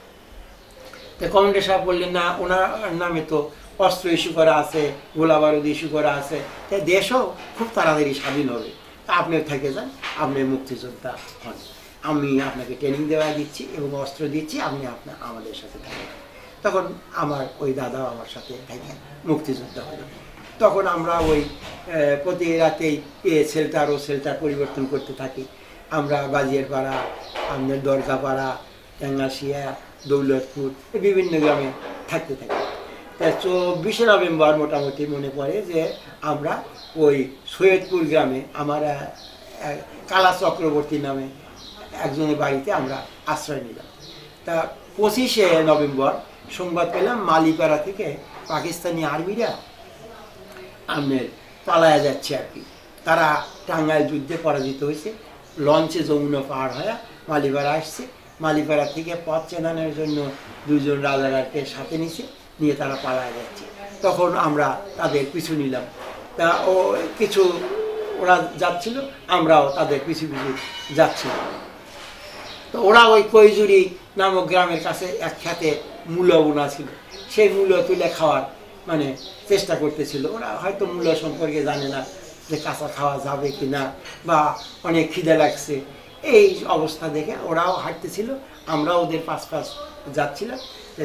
তো কমান্ডার সাহেব বললেন না, ওনার নামে তো অস্ত্র ইস্যু করা আছে, গোলা বারুদ ইস্যু করা আছে, তাই দেশও খুব তাড়াতাড়ি স্বাধীন হবে, আপনিও থেকে যান, আপনি মুক্তিযোদ্ধা হন, আমি আপনাকে ট্রেনিং দেওয়া দিচ্ছি এবং অস্ত্র দিচ্ছি, আপনি আমাদের সাথে থাকেন। তখন আমার ওই দাদাও আমার সাথে থেকে মুক্তিযোদ্ধা হলো। তখন আমরা ওই প্রতি রাতেই সেল্টার পরিবর্তন করতে থাকি। আমরা বাজিয়ার পাড়া, আমাদের দরগাপাড়া, টাঙ্গাশিয়া, দৌলতপুর বিভিন্ন গ্রামে থাকতে থাকি। তা 24শে নভেম্বর মোটামুটি মনে পড়ে যে আমরা ওই সৈয়দপুর গ্রামে আমার কালা চক্রবর্তী নামে একজনের বাড়িতে আমরা আশ্রয় নিলাম। তা 25শে নভেম্বর সংবাদ পেলাম মালিপাড়া থেকে পাকিস্তানি আর্মিরা আমাদের পালায়া যাচ্ছে আর কি। তারা টাঙ্গাইল যুদ্ধে পরাজিত হয়েছে, লঞ্চে যমুনা পার হয়ে মালিপাড়া আসছে। মালিপাড়া থেকে পথ চেনানোর জন্য 2 জন রাজারাকে সাথে নিয়ে তারা পালায়া যাচ্ছে। তখন আমরা তাদের পিছু নিলাম। তা কিছু ওরা যাচ্ছিল, আমরাও তাদের পিছু পিছু যাচ্ছিলাম। তো ওরা ওই কৈজুরি নামক গ্রামের কাছে এক খেতে মূলো বোনা ছিল, সেই মূলো তুলে খাওয়ার মানে চেষ্টা করতেছিল। ওরা হয়তো মূলো সম্পর্কে জানে না যে কাঁচা খাওয়া যাবে কি না, বা অনেক খিদে লাগছে। এই অবস্থা দেখে ওরাও হাঁটতেছিল, আমরা ওদের পাশ যাচ্ছিলাম।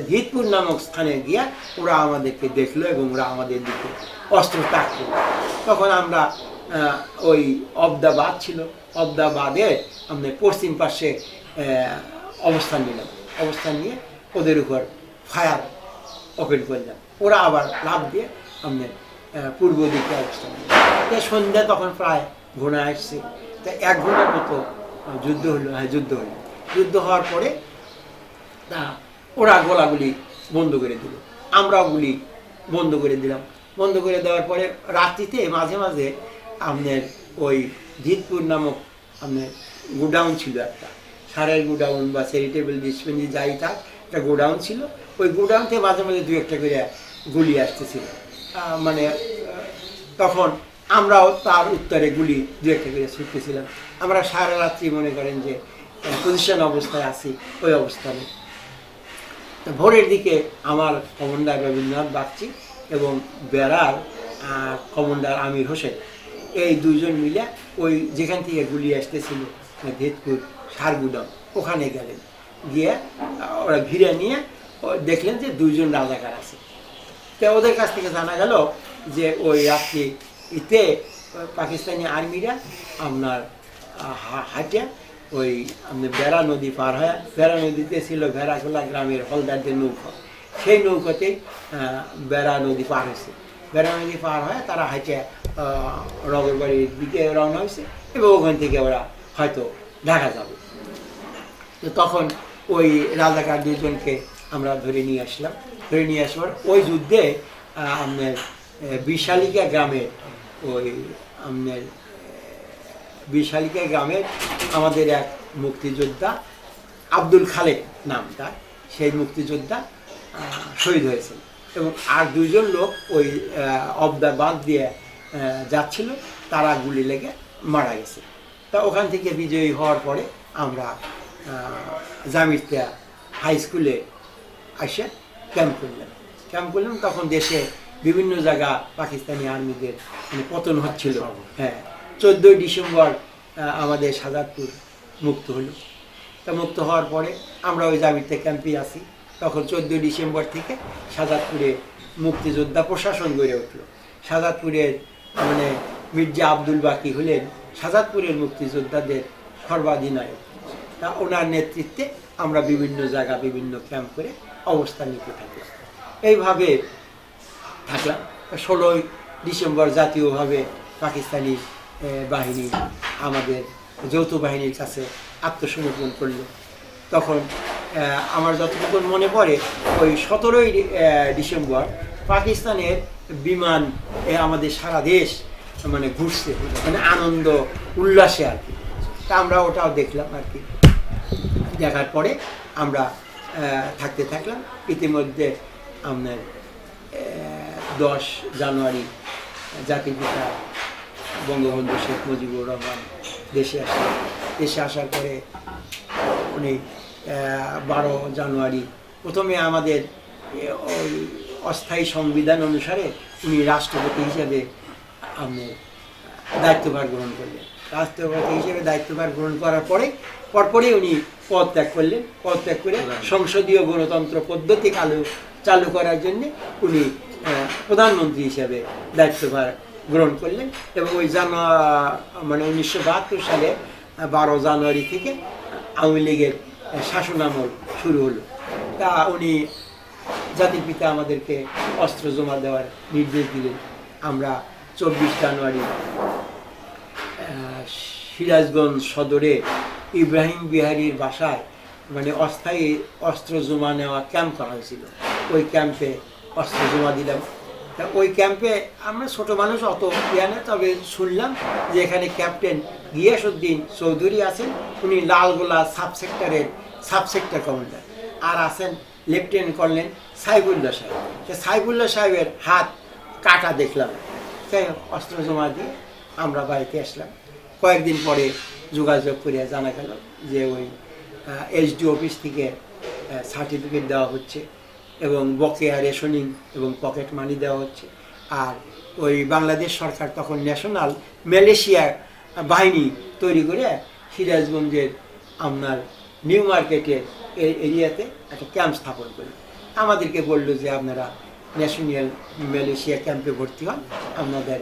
ধিতপুর নামক স্থানে গিয়ে ওরা আমাদেরকে দেখলো এবং ওরা আমাদের দিকে অস্ত্র তাক করলো। তখন আমরা ওই অবদাবাদ ছিল, অবদাবাদে আমরা পশ্চিম পাশে অবস্থান নিলাম। অবস্থান নিয়ে ওদের উপর ফায়ার ওপেন করলাম। ওরা আবার লাফ দিয়ে আমাদের পূর্ব দিকে অবস্থান নিলাম। সন্ধ্যা তখন প্রায় ঘোড়া আসছে। তা 1 ঘন্টার মতো যুদ্ধ হলো। যুদ্ধ হওয়ার পরে তা ওরা গোলাগুলি বন্ধ করে দিল, আমরাও গুলি বন্ধ করে দিলাম। বন্ধ করে দেওয়ার পরে রাত্রিতে মাঝে মাঝে আপনার ওই ধিতপুর নামক আপনার গোডাউন ছিল, একটা সারের গোডাউন বা চ্যারিটেবল ডিসপেন্সারি যাই থাক, একটা গোডাউন ছিল। ওই গোডাউনতে মাঝে মাঝে 2-1টা করে গুলি আসতেছিল। মানে তখন আমরাও তার উত্তরে গুলি 2-1টা করে ছুটতেছিলাম। আমরা সারা রাত্রি মনে করেন যে পজিশন অবস্থায় আছি, ওই অবস্থানে। তো ভোরের দিকে আমার কমান্ডার রবীন্দ্রনাথ বাগচি এবং বেড়ার কমান্ডার আমির হোসেন, এই 2 জন মিলে ওই যেখান থেকে গুলি আসতেছিল ধিতপুর সার গুদাম, ওখানে গেলেন। গিয়ে ওরা ঘিরে নিয়ে দেখলেন যে 2 জন রাজাকার আছে। তো ওদের কাছ থেকে জানা গেল যে ওই রাত্রিতে পাকিস্তানি আর্মিরা আপনার হাটে ওই আপনার বেড়া নদী পার হয়। বেড়া নদীতে ছিল ভেড়াখোলা গ্রামের হলদারদের নৌকা, সেই নৌকাতেই বেড়া নদী পার হয়েছে। বেড়া নদী পার হয় তারা হাইটে রগরবাড়ির দিকে রওনা হয়েছে এবং ওখান থেকে ওরা হয়তো ঢাকা যাবে। তো তখন ওই রাজাকার 2 জনকে আমরা ধরে নিয়ে আসলাম। ধরে নিয়ে আসবার ওই যুদ্ধে আপনার বিশালিকা গ্রামের ওই আপনার বিশালিকা গ্রামের আমাদের এক মুক্তিযোদ্ধা আব্দুল খালেক নাম তার, সেই মুক্তিযোদ্ধা শহীদ হয়েছেন এবং আর 2 জন লোক ওই অবদাবাদ দিয়ে যাচ্ছিল, তারা গুলি লেগে মারা গেছে। তা ওখান থেকে বিজয়ী হওয়ার পরে আমরা জামিরিয়া হাই স্কুলে এসে ক্যাম্প করলাম। তখন দেশে বিভিন্ন জায়গা পাকিস্তানি আর্মিদের মানে পতন হচ্ছিল। হ্যাঁ, 14 ডিসেম্বর আমাদের শাহজাদপুর মুক্ত হলো। তা মুক্ত হওয়ার পরে আমরা ওই জামিরিয়া ক্যাম্পে আছি। তখন 14 ডিসেম্বর থেকে শাহজাদপুরে মুক্তিযোদ্ধা প্রশাসন গড়ে উঠলো। শাহজাদপুরের মানে মির্জা আব্দুল বাকি হলেন শাহজাদপুরের মুক্তিযোদ্ধাদের সর্বাধিনায়ক। তা ওনার নেতৃত্বে আমরা বিভিন্ন জায়গা বিভিন্ন ক্যাম্প করে অবস্থান নিতে থাকলাম। এইভাবে থাকলাম। 16 ডিসেম্বর জাতীয়ভাবে পাকিস্তানি বাহিনী আমাদের যৌথ বাহিনীর কাছে আত্মসমর্পণ করল। তখন আমার যতটুকু মনে পড়ে ওই 17 ডিসেম্বর পাকিস্তানের বিমান আমাদের সারা দেশ মানে ঘুরছে, মানে আনন্দ উল্লাসে আর কি। তা আমরা ওটাও দেখলাম আর কি। দেখার পরে আমরা থাকতে থাকলাম। ইতিমধ্যে আপনার 10 জানুয়ারি জাতির পিতা বঙ্গবন্ধু শেখ মুজিবুর রহমান দেশে আসার পরে উনি 12 জানুয়ারি প্রথমে আমাদের ওই অস্থায়ী সংবিধান অনুসারে উনি রাষ্ট্রপতি হিসেবে আপনি দায়িত্বভার গ্রহণ করলেন। রাষ্ট্রপতি হিসেবে দায়িত্বভার গ্রহণ করার পরপরই উনি পদত্যাগ করলেন। পদত্যাগ করে সংসদীয় গণতন্ত্র পদ্ধতি চালু করার জন্য উনি প্রধানমন্ত্রী হিসেবে দায়িত্বভার গ্রহণ করলেন এবং ওই মানে 1972 সালে 12 জানুয়ারি থেকে আওয়ামী লীগের শাসনামল শুরু হলো। তা উনি জাতির পিতা আমাদেরকে অস্ত্র জমা দেওয়ার নির্দেশ দিলেন। আমরা 24 জানুয়ারি সিরাজগঞ্জ সদরে ইব্রাহিম বিহারীর বাসায় মানে অস্থায়ী অস্ত্র জমা নেওয়া ক্যাম্প করা হয়েছিল। ওই ক্যাম্পে অস্ত্র জমা দিলাম। তা ওই ক্যাম্পে আমরা ছোট মানুষ অত না, তবে শুনলাম যে এখানে ক্যাপ্টেন গিয়াসউদ্দিন চৌধুরী আছেন, উনি লালগোলা সাবসেক্টর কমান্ডার, আর আছেন লেফটেন্যান্ট কর্নেল সাইফুল্লাহ সাহেব। সাইফুল্লাহ সাহেবের হাত কাটা দেখলাম। তাই অস্ত্র জমা দিয়ে আমরা বাড়িতে আসলাম। কয়েকদিন পরে যোগাযোগ করিয়া জানা গেল যে ওই এইচডি অফিস থেকে সার্টিফিকেট দেওয়া হচ্ছে এবং বকেয়া রেশনিং এবং পকেট মানি দেওয়া হচ্ছে। আর ওই বাংলাদেশ সরকার তখন ন্যাশনাল মালয়েশিয়া বাহিনী তৈরি করে সিরাজগঞ্জের আপনার নিউ মার্কেটের এরিয়াতে একটা ক্যাম্প স্থাপন করি। আমাদেরকে বললো যে আপনারা ন্যাশনাল মালয়েশিয়া ক্যাম্পে ভর্তি হন, আপনাদের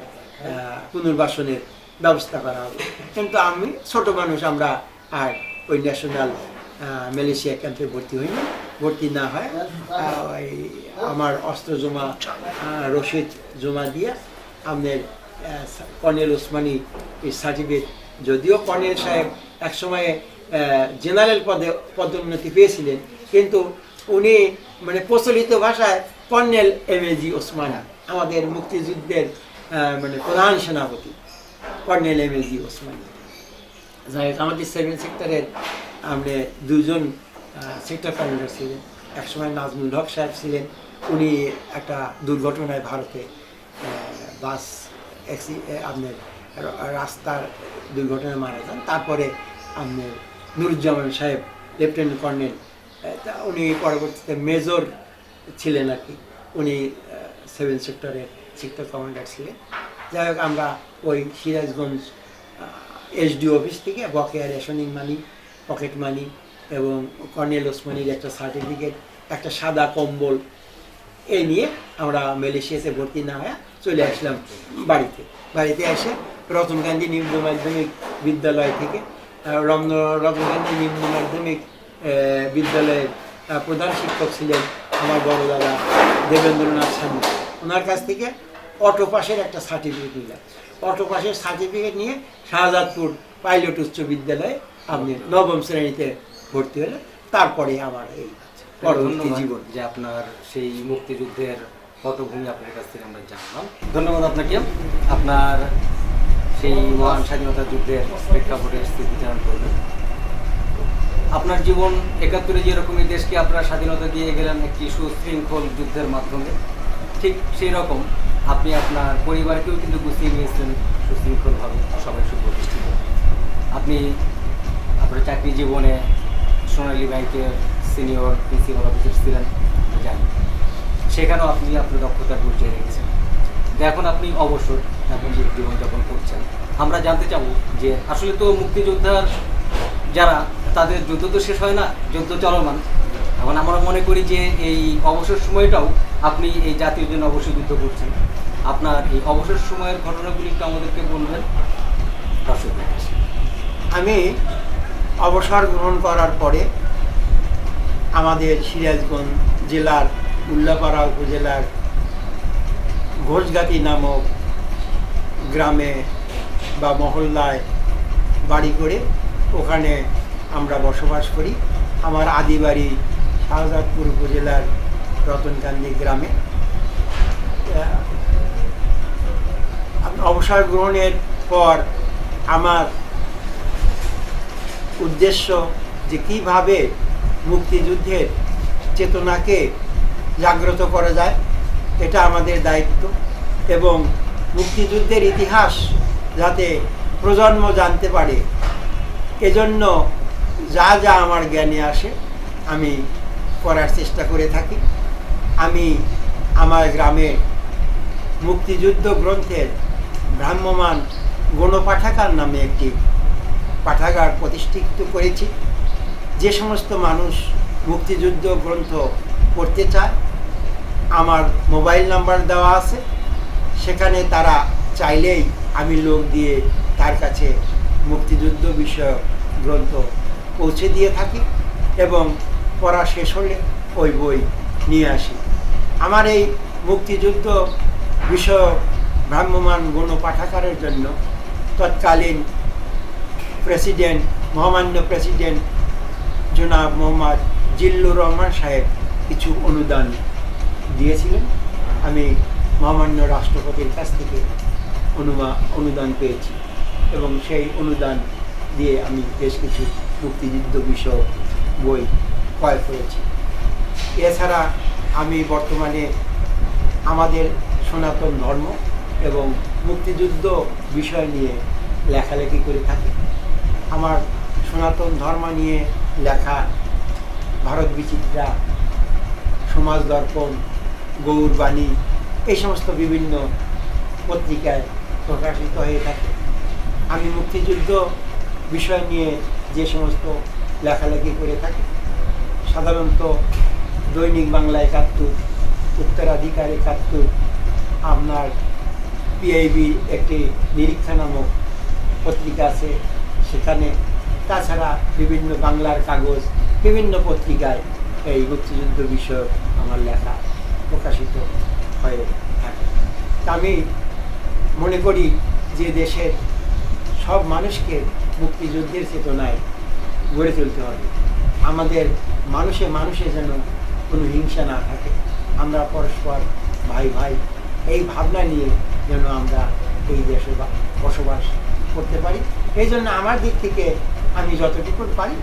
পুনর্বাসনের ব্যবস্থা করা হবে। কিন্তু আমি ছোট মানুষ, আমরা আর ওই ন্যাশনাল মালয়েশিয়া ক্যাম্পে ভর্তি হইনি। ভর্তি না হয় ওই আমার অস্ত্র জমা রসিদ জমা দিয়ে আপনার কর্নেল ওসমানী এই সার্টিফিকেট, যদিও কর্নেল সাহেব একসময়ে জেনারেল পদোন্নতি পেয়েছিলেন, কিন্তু উনি মানে প্রচলিত ভাষায় কর্নেল এমএজি ওসমানী, আমাদের মুক্তিযুদ্ধের মানে প্রধান সেনাপতি কর্নেল এমএজি ওসমানী। যাই হোক, আমাদের 7 সেক্টরের আপনি 2জন সেক্টর কমান্ডার ছিলেন। একসময় নাজমুল হক সাহেব ছিলেন, উনি একটা দুর্ঘটনায় ভারতে বাস আপনার রাস্তার দুর্ঘটনায় মারা যান। তারপরে আপনার নুরুজ্জামান সাহেব লেফটেন্যান্ট কর্নেল, উনি পরবর্তীতে মেজর ছিলেন আর কি, উনি 7 সেক্টরের সেক্টর কমান্ডার ছিলেন। যাই হোক, আমরা ওই সিরাজগঞ্জ এইচডি অফিস থেকে বকেয়া রেশনিং মানি, পকেট মানি এবং কর্নেল ওসমানীর একটা সার্টিফিকেট, একটা সাদা কম্বল এই নিয়ে আমরা মালয়েশিয়াতে ভর্তি না হয়ে চলে আসলাম বাড়িতে এসে রতন গান্ধী নিম্ন মাধ্যমিক বিদ্যালয় থেকে রতন গান্ধী নিম্ন মাধ্যমিক বিদ্যালয়ের প্রধান শিক্ষক ছিলেন আমার বড় দাদা দেবেন্দ্রনাথ সান্যাল, ওনার কাছ থেকে অটো পাসের একটা সার্টিফিকেট নিলাম। অটো পাসের সার্টিফিকেট নিয়ে শাহজাদপুর পাইলট উচ্চ বিদ্যালয়ে আপনি 9ম শ্রেণীতে ভর্তি হলে। তারপরে আমার এই পরবর্তী জীবন, যে আপনার সেই মুক্তিযুদ্ধের পটভূমি আপনার কাছ থেকে আমরা জানলাম। ধন্যবাদ আপনাকে, আপনার সেই মহান স্বাধীনতা যুদ্ধের প্রেক্ষাপটের স্মৃতিচারণ করলেন। আপনার জীবন 71-এ যেরকম এই দেশকে আপনারা স্বাধীনতা দিয়ে গেলেন একটি সুশৃঙ্খল যুদ্ধের মাধ্যমে, ঠিক সেই রকম আপনি আপনার পরিবারকেও কিন্তু গুছিয়ে নিয়েছেন সুশৃঙ্খলভাবে, সবাই সুপ্রতিষ্ঠিত। আপনি আপনার চাকরি জীবনে সোনালী ব্যাংকের সিনিয়র প্রিন্সিপাল অফিসার ছিলেন জানি, সেখানেও আপনি আপনার দক্ষতার পরিচয় রেখেছেন। এখন আপনি অবসর এখন জীবনযাপন করছেন। আমরা জানতে চাবো যে আসলে তো মুক্তিযোদ্ধার যারা, তাদের যুদ্ধ তো শেষ হয় না, যুদ্ধ চলমান। এখন আমরা মনে করি যে এই অবসর সময়টাও আপনি এই জাতির জন্য অবশ্যই যুদ্ধ করছেন। আপনার এই অবসর সময়ের ঘটনাগুলি একটু আমাদেরকে বলবেন। আমি অবসর গ্রহণ করার পরে আমাদের সিরাজগঞ্জ জেলার উল্লাপাড়া উপজেলার ঘোষগাতি নামক গ্রামে বা মহল্লায় বাড়ি করে ওখানে আমরা বসবাস করি। আমার আদি বাড়ি শাহজাদপুর উপজেলার রতনকান্দি গ্রামে। অবসর গ্রহণের পর আমার উদ্দেশ্য যে কীভাবে মুক্তিযুদ্ধের চেতনাকে জাগ্রত করা যায়, এটা আমাদের দায়িত্ব, এবং মুক্তিযুদ্ধের ইতিহাস যাতে প্রজন্ম জানতে পারে, এজন্য যা যা আমার জ্ঞানে আসে আমি করার চেষ্টা করে থাকি। আমি আমার গ্রামে মুক্তিযুদ্ধ গ্রন্থের ভ্রাম্যমান গণপাঠাগার নামে একটি পাঠাগার প্রতিষ্ঠিত করেছি। যে সমস্ত মানুষ মুক্তিযুদ্ধ গ্রন্থ পড়তে চায়, আমার মোবাইল নাম্বার দেওয়া আছে, সেখানে তারা চাইলেই আমি লোক দিয়ে তার কাছে মুক্তিযুদ্ধ বিষয়ক গ্রন্থ পৌঁছে দিয়ে থাকি এবং পড়া শেষ হলে ওই বই নিয়ে আসি। আমার এই মুক্তিযুদ্ধ বিষয়ক ভ্রাম্যমান গণপাঠাগারের জন্য তৎকালীন প্রেসিডেন্ট মহামান্য প্রেসিডেন্ট জনাব মোহাম্মদ জিল্লুর রহমান সাহেব কিছু অনুদান দিয়েছিলেন। আমি মহামান্য রাষ্ট্রপতির কাছ থেকে অনুদান পেয়েছি এবং সেই অনুদান দিয়ে আমি বেশ কিছু মুক্তিযুদ্ধ বিষয়ক বই ক্রয় করেছি। এছাড়া আমি বর্তমানে আমাদের সনাতন ধর্ম এবং মুক্তিযুদ্ধ বিষয় নিয়ে লেখালেখি করে থাকি। আমার সনাতন ধর্ম নিয়ে লেখা ভারত বিচিত্রা, সমাজ দর্পণ, গৌরবাণী এই সমস্ত বিভিন্ন পত্রিকায় প্রকাশিত হয়ে থাকে। আমি মুক্তিযুদ্ধ বিষয় নিয়ে যে সমস্ত লেখালেখি করে থাকি সাধারণত দৈনিক বাংলা ৭১, উত্তরাধিকার ৭১, আপনার পিআইবি একটি নিরীক্ষা নামক পত্রিকা আছে সেখানে, তাছাড়া বিভিন্ন বাংলার কাগজ, বিভিন্ন পত্রিকায় এই মুক্তিযুদ্ধ বিষয়ক আমার লেখা প্রকাশিত হয়ে থাকে। তা আমি মনে করি যে দেশের সব মানুষকে মুক্তিযুদ্ধের চেতনায় গড়ে তুলতে হবে। আমাদের মানুষে মানুষে যেন কোনো হিংসা না থাকে, আমরা পরস্পর ভাই ভাই এই ভাবনা নিয়ে যেন আমরা এই দেশে বসবাস করতে পারি। এই জন্য আমার দিক থেকে আমি যতটুকু পারি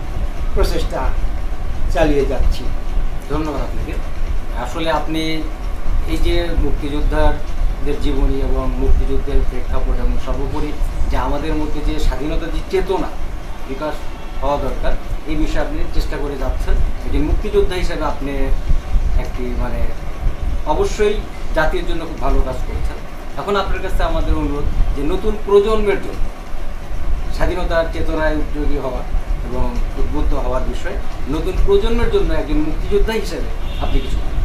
প্রচেষ্টা চালিয়ে যাচ্ছি। ধন্যবাদ আপনাকে। আসলে আপনি এই যে মুক্তিযোদ্ধাদের জীবনী এবং মুক্তিযুদ্ধের প্রেক্ষাপট এবং সর্বোপরি যে আমাদের মধ্যে যে স্বাধীনতার যে চেতনা বিকাশ হওয়া দরকার এই বিষয়ে আপনি চেষ্টা করে যাচ্ছেন। একটি মুক্তিযোদ্ধা হিসেবে আপনি একটি অবশ্যই জাতির জন্য খুব ভালো কাজ করছেন। এখন আপনার কাছে আমাদের অনুরোধ যে নতুন প্রজন্মের জন্য স্বাধীনতার চেতনায় উদ্যোগী হওয়া এবং উদ্বুদ্ধ হওয়ার বিষয়ে নতুন প্রজন্মের জন্য একজন মুক্তিযোদ্ধা হিসেবে আপনি কিছু বলেন।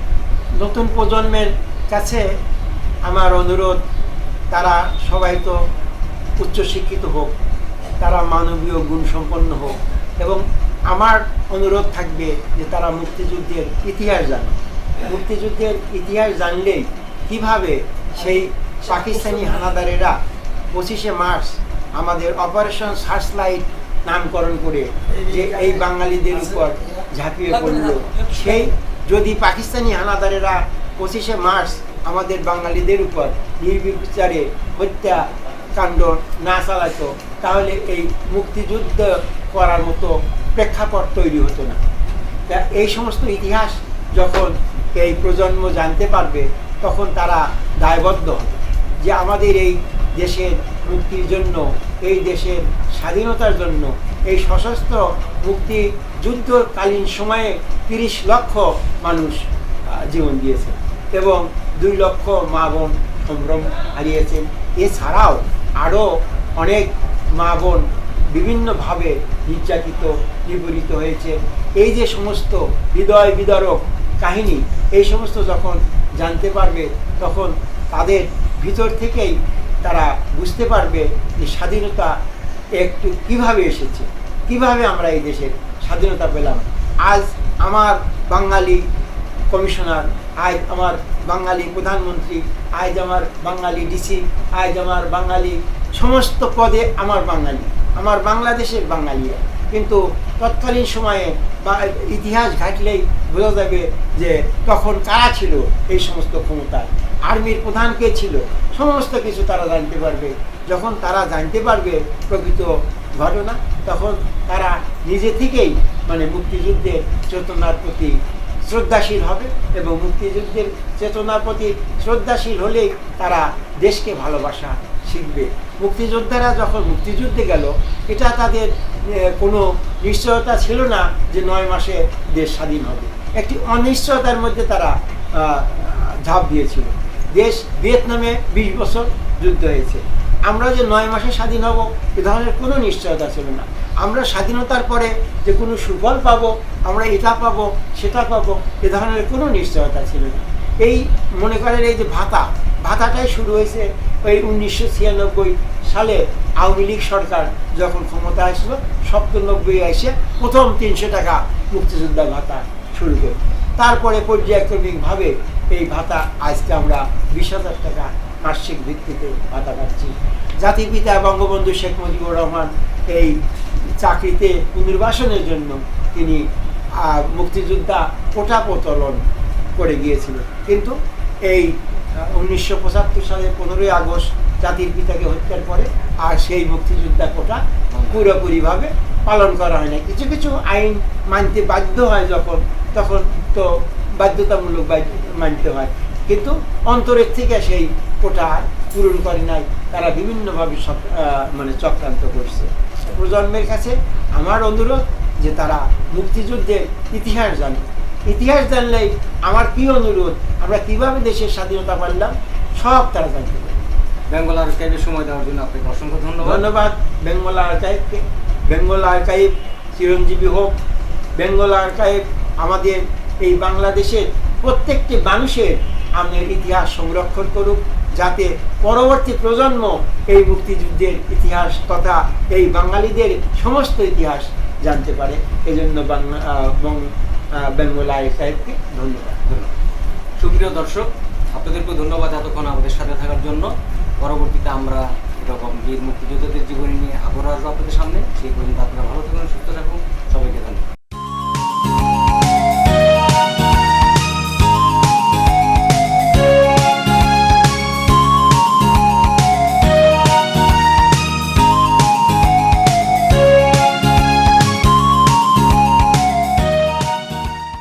নতুন প্রজন্মের কাছে আমার অনুরোধ, তারা সবাই তো উচ্চশিক্ষিত হোক, তারা মানবীয় গুণসম্পন্ন হোক এবং আমার অনুরোধ থাকবে যে তারা মুক্তিযুদ্ধের ইতিহাস জানে। মুক্তিযুদ্ধের ইতিহাস জানলেই কিভাবে সেই পাকিস্তানি হানাদারেরা 25শে মার্চ আমাদের অপারেশন সার্চলাইট নামকরণ করে যে এই বাঙালিদের উপর ঝাঁপিয়ে পড়ল, সেই যদি পাকিস্তানি হানাদারেরা 25শে মার্চ আমাদের বাঙালিদের উপর নির্বিচারে হত্যাকাণ্ড না চালাতো তাহলে এই মুক্তিযুদ্ধ করার মতো প্রেক্ষাপট তৈরি হতো না। তা এই সমস্ত ইতিহাস যখন এই প্রজন্ম জানতে পারবে তখন তারা দায়বদ্ধ হবে যে আমাদের এই দেশের মুক্তির জন্য, এই দেশের স্বাধীনতার জন্য, এই সশস্ত্র মুক্তিযুদ্ধকালীন সময়ে 30 লক্ষ মানুষ জীবন দিয়েছে এবং 2 লক্ষ মা বোন সম্ভ্রম হারিয়েছেন। এছাড়াও আরও অনেক মা বোন বিভিন্নভাবে নির্যাতিত, নিপীড়িত হয়েছে। এই যে সমস্ত হৃদয় বিদারক কাহিনী, এই সমস্ত যখন জানতে পারবে তখন তাদের ভিতর থেকেই তারা বুঝতে পারবে যে স্বাধীনতা একটু কিভাবে এসেছে, কিভাবে আমরা এই দেশের স্বাধীনতা পেলাম। আজ আমার বাঙালি কমিশনার, আজ আমার বাঙালি প্রধানমন্ত্রী, আজ আমার বাঙালি ডিসি, আজ আমার বাঙালি সমস্ত পদে আমার বাঙালি, আমার বাংলাদেশের বাঙালিরা। কিন্তু তৎকালীন সময়ে ইতিহাস ঘাটলেই বোঝা যাবে যে তখন কারা ছিল এই সমস্ত ক্ষমতায়, আর্মির প্রধান কে ছিল, সমস্ত কিছু তারা জানতে পারবে। যখন তারা জানতে পারবে প্রকৃত ঘটনা তখন তারা নিজে থেকেই মুক্তিযুদ্ধের চেতনার প্রতি শ্রদ্ধাশীল হবে এবং মুক্তিযুদ্ধের চেতনার প্রতি শ্রদ্ধাশীল হলেই তারা দেশকে ভালোবাসা শিখবে। মুক্তিযোদ্ধারা যখন মুক্তিযুদ্ধে গেল এটা তাদের কোনো নিশ্চয়তা ছিল না যে 9 মাসে দেশ স্বাধীন হবে, একটি অনিশ্চয়তার মধ্যে তারা ঝাঁপ দিয়েছিল। দেশ ভিয়েতনামে 20 বছর যুদ্ধ হয়েছে, আমরা যে 9 মাসে স্বাধীন হব এ ধরনের কোনো নিশ্চয়তা ছিল না। আমরা স্বাধীনতার পরে যে কোনো সুফল পাবো, আমরা এটা পাবো সেটা পাবো এ ধরনের কোনো নিশ্চয়তা ছিল না। এই মনে করেন এই যে ভাতাটাই শুরু হয়েছে ওই 1996 সালে আওয়ামী লীগ সরকার যখন ক্ষমতা আসলো, 97 এসে প্রথম 300 টাকা মুক্তিযোদ্ধা ভাতা শুরু করে, তারপরে পর্যায়ক্রমিকভাবে এই ভাতা আজকে আমরা 20,000 টাকা মাসিক ভিত্তিতে ভাতা পাচ্ছি। জাতির পিতা বঙ্গবন্ধু শেখ মুজিবুর রহমান এই চাকরিতে পুনর্বাসনের জন্য তিনি মুক্তিযোদ্ধা কোটা প্রচলন করে গিয়েছিলেন। কিন্তু এই 1975 সালে 15ই আগস্ট জাতির পিতাকে হত্যার পরে আর সেই মুক্তিযোদ্ধা কোটা পুরোপুরিভাবে পালন করা হয় না। কিছু কিছু আইন মানতে বাধ্য হয় তখন তো বাধ্যতামূলক মানতে হয়, কিন্তু অন্তরের থেকে সেই কোটা পূরণ করে নাই। তারা বিভিন্নভাবে মানে চক্রান্ত করছে। প্রজন্মের কাছে আমার অনুরোধ যে তারা মুক্তিযুদ্ধের ইতিহাস জানে। ইতিহাস জানলেই আমার কি অনুরোধ, আমরা কিভাবে দেশের স্বাধীনতা পাইলাম সব তারা জানতে পারে। বেঙ্গল আর্কাইভে সময় দেওয়ার জন্য আপনাকে অসংখ্য ধন্যবাদ। ধন্যবাদ বেঙ্গল আর্কাইভকে। বেঙ্গল আর্কাইভ চিরঞ্জীবী হোক। বেঙ্গল আর্কাইভ আমাদের এই বাংলাদেশের প্রত্যেকটি মানুষের আমাদের ইতিহাস সংরক্ষণ করুক, যাতে পরবর্তী প্রজন্ম এই মুক্তিযুদ্ধের ইতিহাস তথা এই বাঙালিদের সমস্ত ইতিহাস জানতে পারে। এজন্য বেঙ্গল আর্কাইভকে ধন্যবাদ। সুপ্রিয় দর্শক, আপনাদেরকেও ধন্যবাদ এতক্ষণ আমাদের সাথে থাকার জন্য। পরবর্তীতে আমরা এরকম বীর মুক্তিযোদ্ধাদের জীবনী নিয়ে আবারও আসবো আপনাদের সামনে।